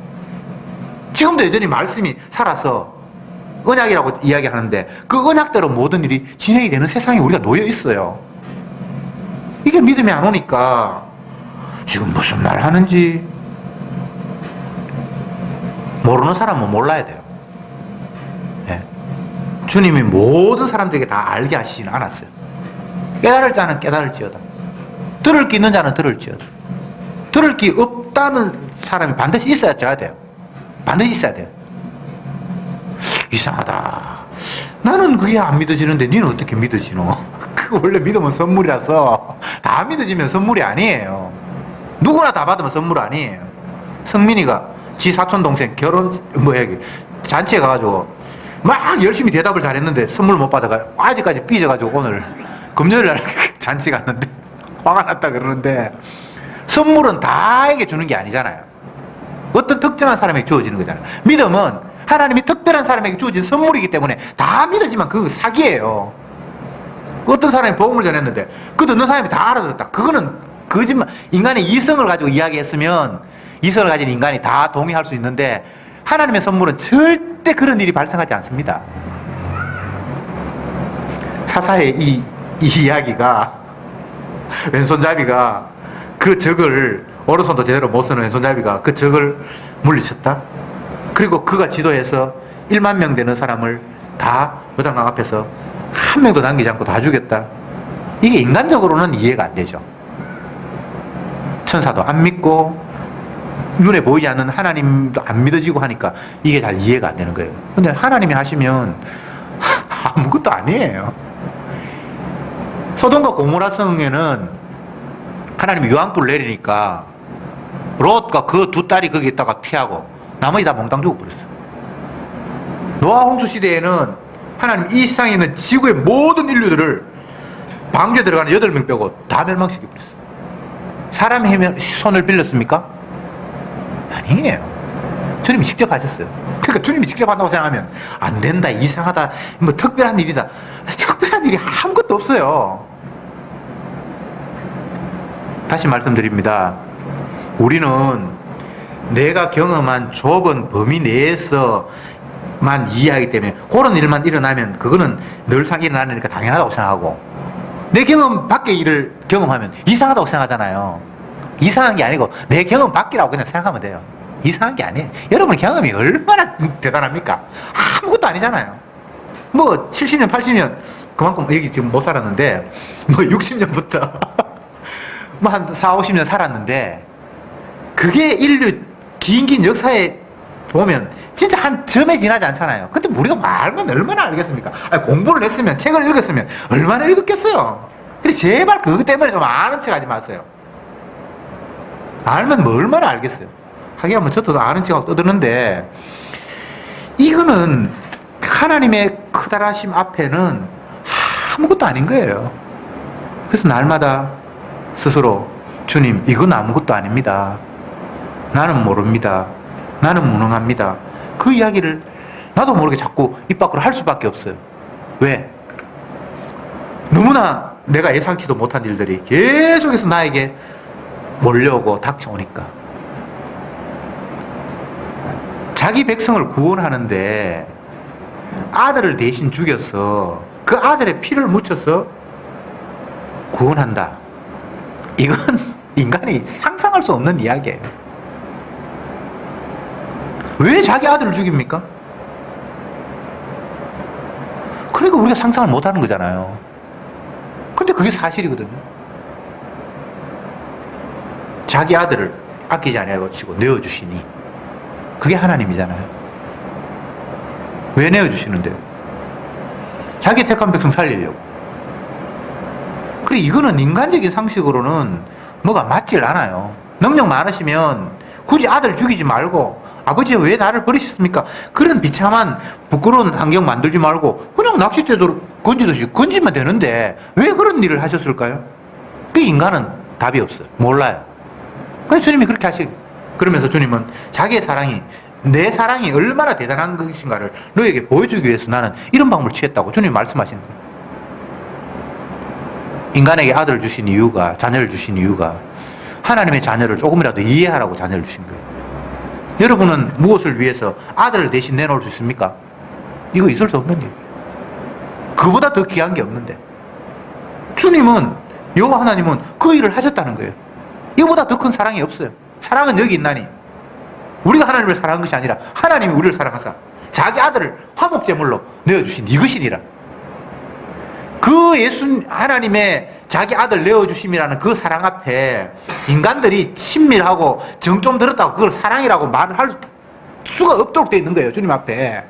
Speaker 1: 지금도 여전히 말씀이 살아서 언약이라고 이야기하는데 그 언약대로 모든 일이 진행이 되는 세상에 우리가 놓여 있어요. 이게 믿음이 안 오니까 지금 무슨 말 하는지 모르는 사람은 몰라야 돼요. 네. 주님이 모든 사람들에게 다 알게 하시지는 않았어요. 깨달을 자는 깨달을지어다. 들을 기 있는 자는 들을지어다. 들을 기 없다는 사람이 반드시 있어야 돼요. 반드시 있어야 돼요. 이상하다. 나는 그게 안 믿어지는데 니는 어떻게 믿어지노? 그거 원래 믿음은 선물이라서 다 다 믿어지면 선물이 아니에요. 누구나 다 받으면 선물 아니에요. 성민이가 지 사촌 동생 결혼 잔치에 가가지고 막 열심히 대답을 잘했는데 선물 못 받아가 아직까지 삐져가지고 오늘 금요일 날 잔치 갔는데 화가 났다 그러는데, 선물은 다에게 주는 게 아니잖아요. 어떤 특정한 사람에게 주어지는 거잖아요. 믿음은 하나님이 특별한 사람에게 주어진 선물이기 때문에 다 믿어지만 그거 사기예요. 어떤 사람이 복음을 전했는데 그 듣는 사람이 다 알아듣었다. 그거는 거짓말. 인간의 이성을 가지고 이야기했으면 이성을 가진 인간이 다 동의할 수 있는데, 하나님의 선물은 절대 그런 일이 발생하지 않습니다. 사사의 이 이야기가, 왼손잡이가 그 적을, 오른손도 제대로 못 쓰는 왼손잡이가 그 적을 물리쳤다. 그리고 그가 지도해서 1만 명 되는 사람을 다 요단강 앞에서 한 명도 남기지 않고 다 죽였다. 이게 인간적으로는 이해가 안 되죠. 천사도 안 믿고 눈에 보이지 않는 하나님도 안 믿어지고 하니까 이게 잘 이해가 안 되는 거예요. 근데 하나님이 하시면 아무것도 아니에요. 소돔과 고모라 성에는 하나님이 유황불을 내리니까 롯과 그 두 딸이 거기 있다가 피하고 나머지 다 몽땅 죽어버렸어요. 노아 홍수 시대에는 하나님 이 세상에 있는 지구의 모든 인류들을 방주에 들어가는 8명 빼고 다 멸망시켜버렸어요. 사람의 손을 빌렸습니까? 아니에요. 주님이 직접 하셨어요. 그러니까 주님이 직접 한다고 생각하면 안 된다, 이상하다, 뭐 특별한 일이다. 특별한 일이 아무것도 없어요. 다시 말씀드립니다. 우리는 내가 경험한 좁은 범위 내에서만 이해하기 때문에 그런 일만 일어나면 그거는 늘상 일어나니까 당연하다고 생각하고, 내 경험 밖의 일을 경험하면 이상하다고 생각하잖아요. 이상한 게 아니고 내 경험 밖이라고 그냥 생각하면 돼요. 이상한 게 아니에요. 여러분 경험이 얼마나 대단합니까? 아무것도 아니잖아요. 뭐 70년 80년 그만큼 여기 지금 못 살았는데 뭐 60년부터 뭐 한 4, 50년 살았는데, 그게 인류 긴 역사에 보면 진짜 한 점에 지나지 않잖아요. 근데 우리가 말만 얼마나 알겠습니까? 아니, 공부를 했으면, 책을 읽었으면 얼마나 읽었겠어요. 그래서 제발 그것 때문에 좀 아는 척 하지 마세요. 알면 뭐 얼마나 알겠어요. 하기야 뭐 저도 아는 척하고 떠드는데, 이거는 하나님의 크다라심 앞에는 아무것도 아닌 거예요. 그래서 날마다 스스로, 주님, 이건 아무것도 아닙니다. 나는 모릅니다. 나는 무능합니다. 그 이야기를 나도 모르게 자꾸 입 밖으로 할 수밖에 없어요. 왜? 너무나 내가 예상치도 못한 일들이 계속해서 나에게 몰려오고 닥쳐오니까. 자기 백성을 구원하는데 아들을 대신 죽여서 그 아들의 피를 묻혀서 구원한다. 이건 인간이 상상할 수 없는 이야기예요. 왜 자기 아들을 죽입니까? 그러니까 우리가 상상을 못하는 거잖아요. 근데 그게 사실이거든요. 자기 아들을 아끼지 아니하고 내어주시니, 그게 하나님이잖아요. 왜 내어주시는데요? 자기 택한 백성 살리려고. 그래, 이거는 인간적인 상식으로는 뭐가 맞질 않아요. 능력 많으시면 굳이 아들 죽이지 말고, 아버지가 왜 나를 버리셨습니까? 그런 비참한 부끄러운 환경 만들지 말고 그냥 낚싯대도 건지듯이 건지면 되는데 왜 그런 일을 하셨을까요? 그 인간은 답이 없어요. 몰라요. 그래서 주님이 그렇게 그러면서 주님은 자기의 사랑이, 내 사랑이 얼마나 대단한 것인가를 너에게 보여주기 위해서 나는 이런 방법을 취했다고 주님이 말씀하시는 거예요. 인간에게 아들을 주신 이유가, 자녀를 주신 이유가 하나님의 자녀를 조금이라도 이해하라고 자녀를 주신 거예요. 여러분은 무엇을 위해서 아들을 대신 내놓을 수 있습니까? 이거 있을 수 없는 일이에요. 그보다 더 귀한 게 없는데. 주님은, 여호와 하나님은 그 일을 하셨다는 거예요. 이거보다 더 큰 사랑이 없어요. 사랑은 여기 있나니. 우리가 하나님을 사랑한 것이 아니라 하나님이 우리를 사랑하사 자기 아들을 화목제물로 내어주신 이것이니라. 그 하나님의 자기 아들 내어주심이라는 그 사랑 앞에 인간들이 친밀하고 정 좀 들었다고 그걸 사랑이라고 말을 할 수가 없도록 되어 있는 거예요. 주님 앞에.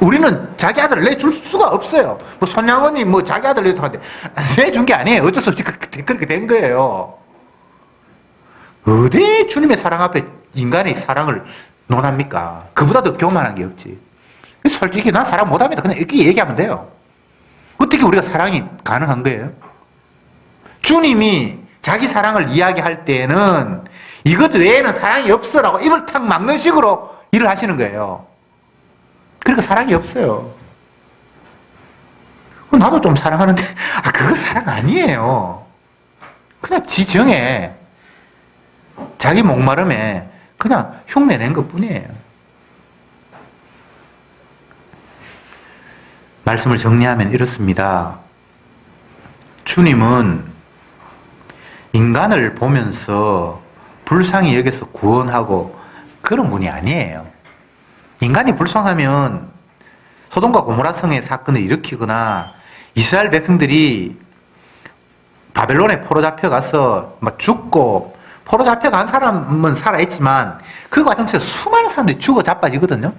Speaker 1: 우리는 자기 아들을 내줄 수가 없어요. 뭐 손양원이 뭐 자기 아들 내줬다는데 내준 게 아니에요. 어쩔 수 없이 그렇게 된 거예요. 어디 주님의 사랑 앞에 인간의 사랑을 논합니까? 그보다 더 교만한 게 없지. 솔직히 난 사랑 못합니다. 그냥 이렇게 얘기하면 돼요. 어떻게 우리가 사랑이 가능한 거예요? 주님이 자기 사랑을 이야기할 때에는 이것 외에는 사랑이 없어라고 입을 탁 막는 식으로 일을 하시는 거예요. 그러니까 사랑이 없어요. 나도 좀 사랑하는데 그거 사랑 아니에요. 그냥 지정에 자기 목마름에 그냥 흉내낸 것뿐이에요. 말씀을 정리하면 이렇습니다. 주님은 인간을 보면서 불쌍히 여겨서 구원하고 그런 분이 아니에요. 인간이 불쌍하면 소돔과 고모라 성의 사건을 일으키거나 이스라엘 백성들이 바벨론에 포로 잡혀가서 막 죽고, 포로 잡혀간 사람은 살아있지만 그 과정에서 수많은 사람들이 죽어 자빠지거든요.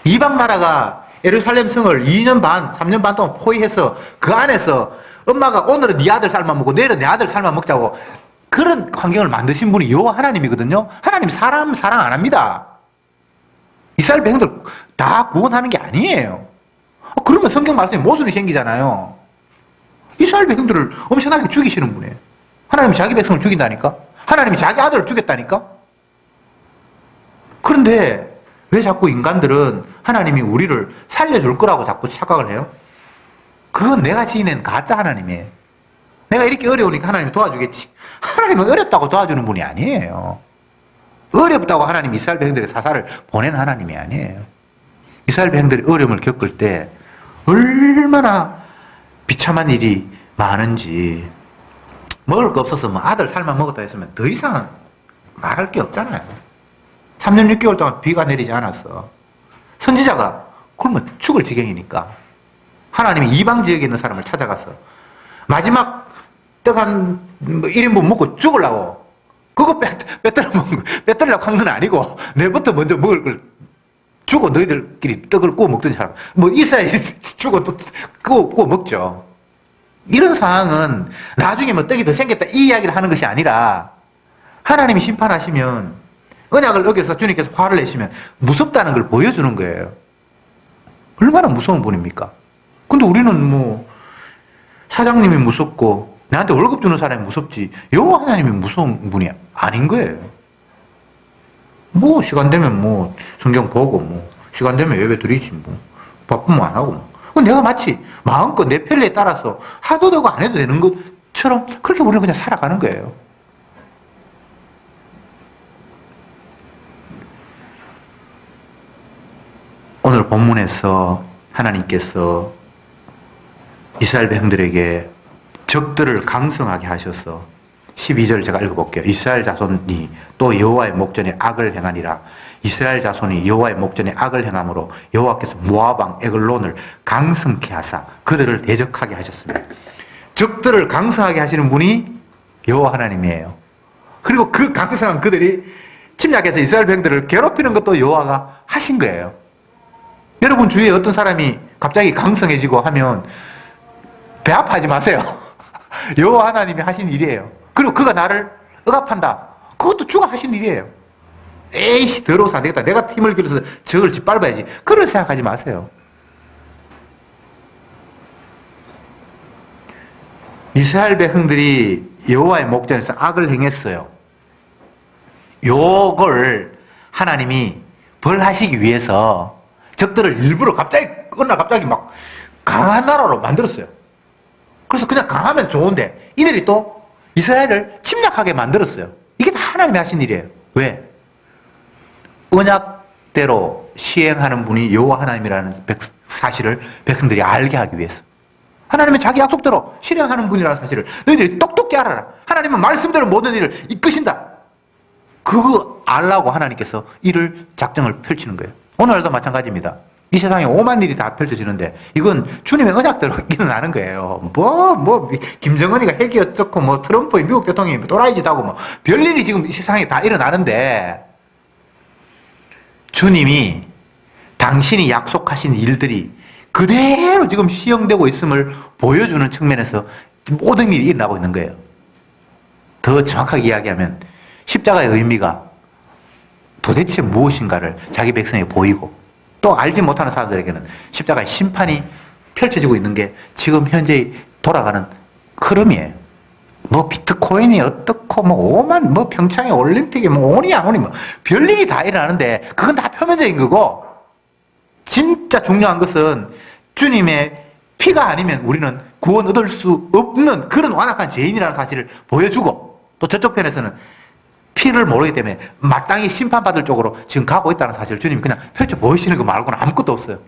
Speaker 1: 이방 나라가 예루살렘 성을 2년 반, 3년 반 동안 포위해서 그 안에서 엄마가 오늘은 네 아들 삶아 먹고 내일은 내 아들 삶아 먹자고 그런 환경을 만드신 분이 여호와 하나님이거든요. 하나님 사람 사랑 안 합니다. 이스라엘 백성들 다 구원하는 게 아니에요. 그러면 성경 말씀에 모순이 생기잖아요. 이스라엘 백성들을 엄청나게 죽이시는 분이에요. 하나님이 자기 백성을 죽인다니까? 하나님이 자기 아들을 죽였다니까? 그런데 왜 자꾸 인간들은 하나님이 우리를 살려줄 거라고 자꾸 착각을 해요? 그건 내가 지닌 가짜 하나님이에요. 내가 이렇게 어려우니까 하나님이 도와주겠지. 하나님은 어렵다고 도와주는 분이 아니에요. 어렵다고 하나님이 이스라엘 백성들의 사사를 보낸 하나님이 아니에요. 이스라엘 백성들이 어려움을 겪을 때 얼마나 비참한 일이 많은지, 먹을 거 없어서 뭐 아들 삶아 먹었다 했으면 더 이상 말할 게 없잖아요. 3년 6개월 동안 비가 내리지 않았어. 선지자가 굶어 죽을 지경이니까 하나님이 이방 지역에 있는 사람을 찾아가서 마지막 떡 한 1인분 먹고 죽으려고 그거 빼뜨리려고 한 건 아니고 내부터 먼저 먹을 걸 주고 너희들끼리 떡을 구워 먹던 사람 뭐 있어야지 주고 또 구워 먹죠. 이런 상황은 나중에 뭐 떡이 더 생겼다 이 이야기를 하는 것이 아니라 하나님이 심판하시면 언약을 어겨서 주님께서 화를 내시면 무섭다는 걸 보여주는 거예요. 얼마나 무서운 분입니까? 근데 우리는 뭐 사장님이 무섭고 나한테 월급 주는 사람이 무섭지 여호와 하나님이 무서운 분이 아닌 거예요. 뭐 시간 되면 뭐 성경 보고 뭐 시간 되면 예배 드리지 뭐 바쁘면 안 하고 뭐 내가 마치 마음껏 내 편리에 따라서 하도 되고 안 해도 되는 것처럼 그렇게 우리는 그냥 살아가는 거예요. 오늘 본문에서 하나님께서 이스라엘 백성들에게 적들을 강성하게 하셔서 12절 제가 읽어볼게요. 이스라엘 자손이 또 여호와의 목전에 악을 행하니라. 이스라엘 자손이 여호와의 목전에 악을 행함으로 여호와께서 모압 왕 에글론을 강성케 하사 그들을 대적하게 하셨습니다. 적들을 강성하게 하시는 분이 여호와 하나님이에요. 그리고 그 강성한 그들이 침략해서 이스라엘 백성들을 괴롭히는 것도 여호와가 하신 거예요. 여러분 주위에 어떤 사람이 갑자기 강성해지고 하면 배합하지 마세요. 여호와 하나님이 하신 일이에요. 그리고 그가 나를 억압한다. 그것도 주가 하신 일이에요. 에이씨 더러워서 안 되겠다. 내가 힘을 길러서 적을 짓밟아야지. 그런 생각하지 마세요. 이스라엘 백성들이 여호와의 목전에서 악을 행했어요. 요걸 하나님이 벌하시기 위해서 적들을 일부러 어느 날 갑자기 막 강한 나라로 만들었어요. 그래서 그냥 강하면 좋은데 이들이 또 이스라엘을 침략하게 만들었어요. 이게 다 하나님이 하신 일이에요. 왜? 언약대로 시행하는 분이 여호와 하나님이라는 사실을 백성들이 알게 하기 위해서. 하나님은 자기 약속대로 실행하는 분이라는 사실을 너희들이 똑똑히 알아라. 하나님은 말씀대로 모든 일을 이끄신다. 그거 알라고 하나님께서 이를 작정을 펼치는 거예요. 오늘도 마찬가지입니다. 이 세상에 오만 일이 다 펼쳐지는데 이건 주님의 언약대로 일어나는 거예요. 김정은이가 핵이 어쩌고 뭐 트럼프 미국 대통령이 또라이짓 하고 뭐 별일이 지금 이 세상에 다 일어나는데 주님이 당신이 약속하신 일들이 그대로 지금 시행되고 있음을 보여주는 측면에서 모든 일이 일어나고 있는 거예요. 더 정확하게 이야기하면 십자가의 의미가 도대체 무엇인가를 자기 백성에게 보이고, 또 알지 못하는 사람들에게는 십자가의 심판이 펼쳐지고 있는 게 지금 현재 돌아가는 흐름이에요. 뭐 비트코인이 어떻고 뭐 오만 뭐 평창의 올림픽이 뭐 오니 안 오니 뭐 별일이 다 일어나는데 그건 다 표면적인 거고, 진짜 중요한 것은 주님의 피가 아니면 우리는 구원 얻을 수 없는 그런 완악한 죄인이라는 사실을 보여주고, 또 저쪽 편에서는 피를 모르기 때문에 마땅히 심판받을 쪽으로 지금 가고 있다는 사실을 주님이 그냥 펼쳐 보이시는 거 말고는 아무것도 없어요.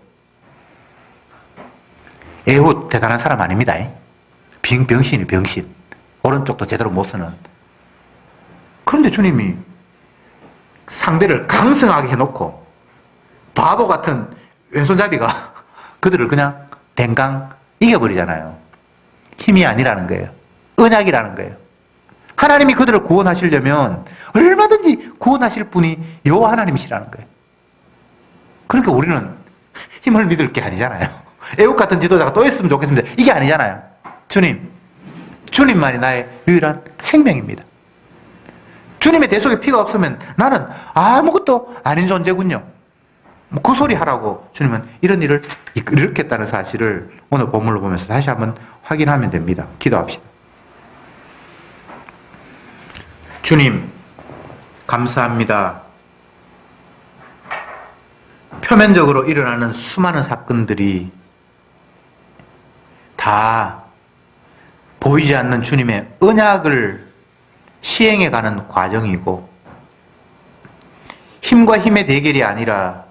Speaker 1: 에훗 대단한 사람 아닙니다. 병신이 병신. 오른쪽도 제대로 못 쓰는. 그런데 주님이 상대를 강성하게 해놓고 바보 같은 왼손잡이가 그들을 그냥 댕강 이겨버리잖아요. 힘이 아니라는 거예요. 언약이라는 거예요. 하나님이 그들을 구원하시려면 얼마든지 구원하실 분이 여호와 하나님이시라는 거예요. 그러니까 우리는 힘을 믿을 게 아니잖아요. 애국 같은 지도자가 또 있으면 좋겠습니다. 이게 아니잖아요. 주님만이 나의 유일한 생명입니다. 주님의 대속의 피가 없으면 나는 아무것도 아닌 존재군요. 그 소리 하라고 주님은 이런 일을 일으켰다는 사실을 오늘 본문을 보면서 다시 한번 확인하면 됩니다. 기도합시다. 주님, 감사합니다. 표면적으로 일어나는 수많은 사건들이 다 보이지 않는 주님의 언약을 시행해가는 과정이고, 힘과 힘의 대결이 아니라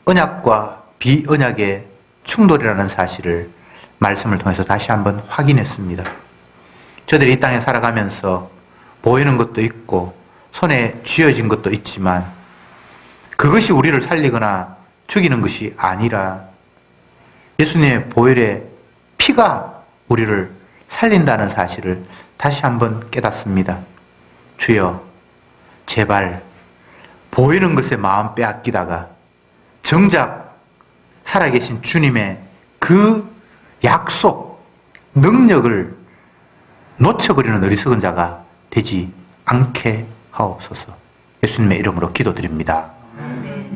Speaker 1: 언약과 비언약의 충돌이라는 사실을 말씀을 통해서 다시 한번 확인했습니다. 저들이 이 땅에 살아가면서 보이는 것도 있고 손에 쥐어진 것도 있지만 그것이 우리를 살리거나 죽이는 것이 아니라 예수님의 보혈의 피가 우리를 살린다는 사실을 다시 한번 깨닫습니다. 주여, 제발 보이는 것에 마음 빼앗기다가 정작 살아계신 주님의 그 약속, 능력을 놓쳐버리는 어리석은 자가 되지 않게 하옵소서. 예수님의 이름으로 기도드립니다.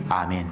Speaker 1: 아멘.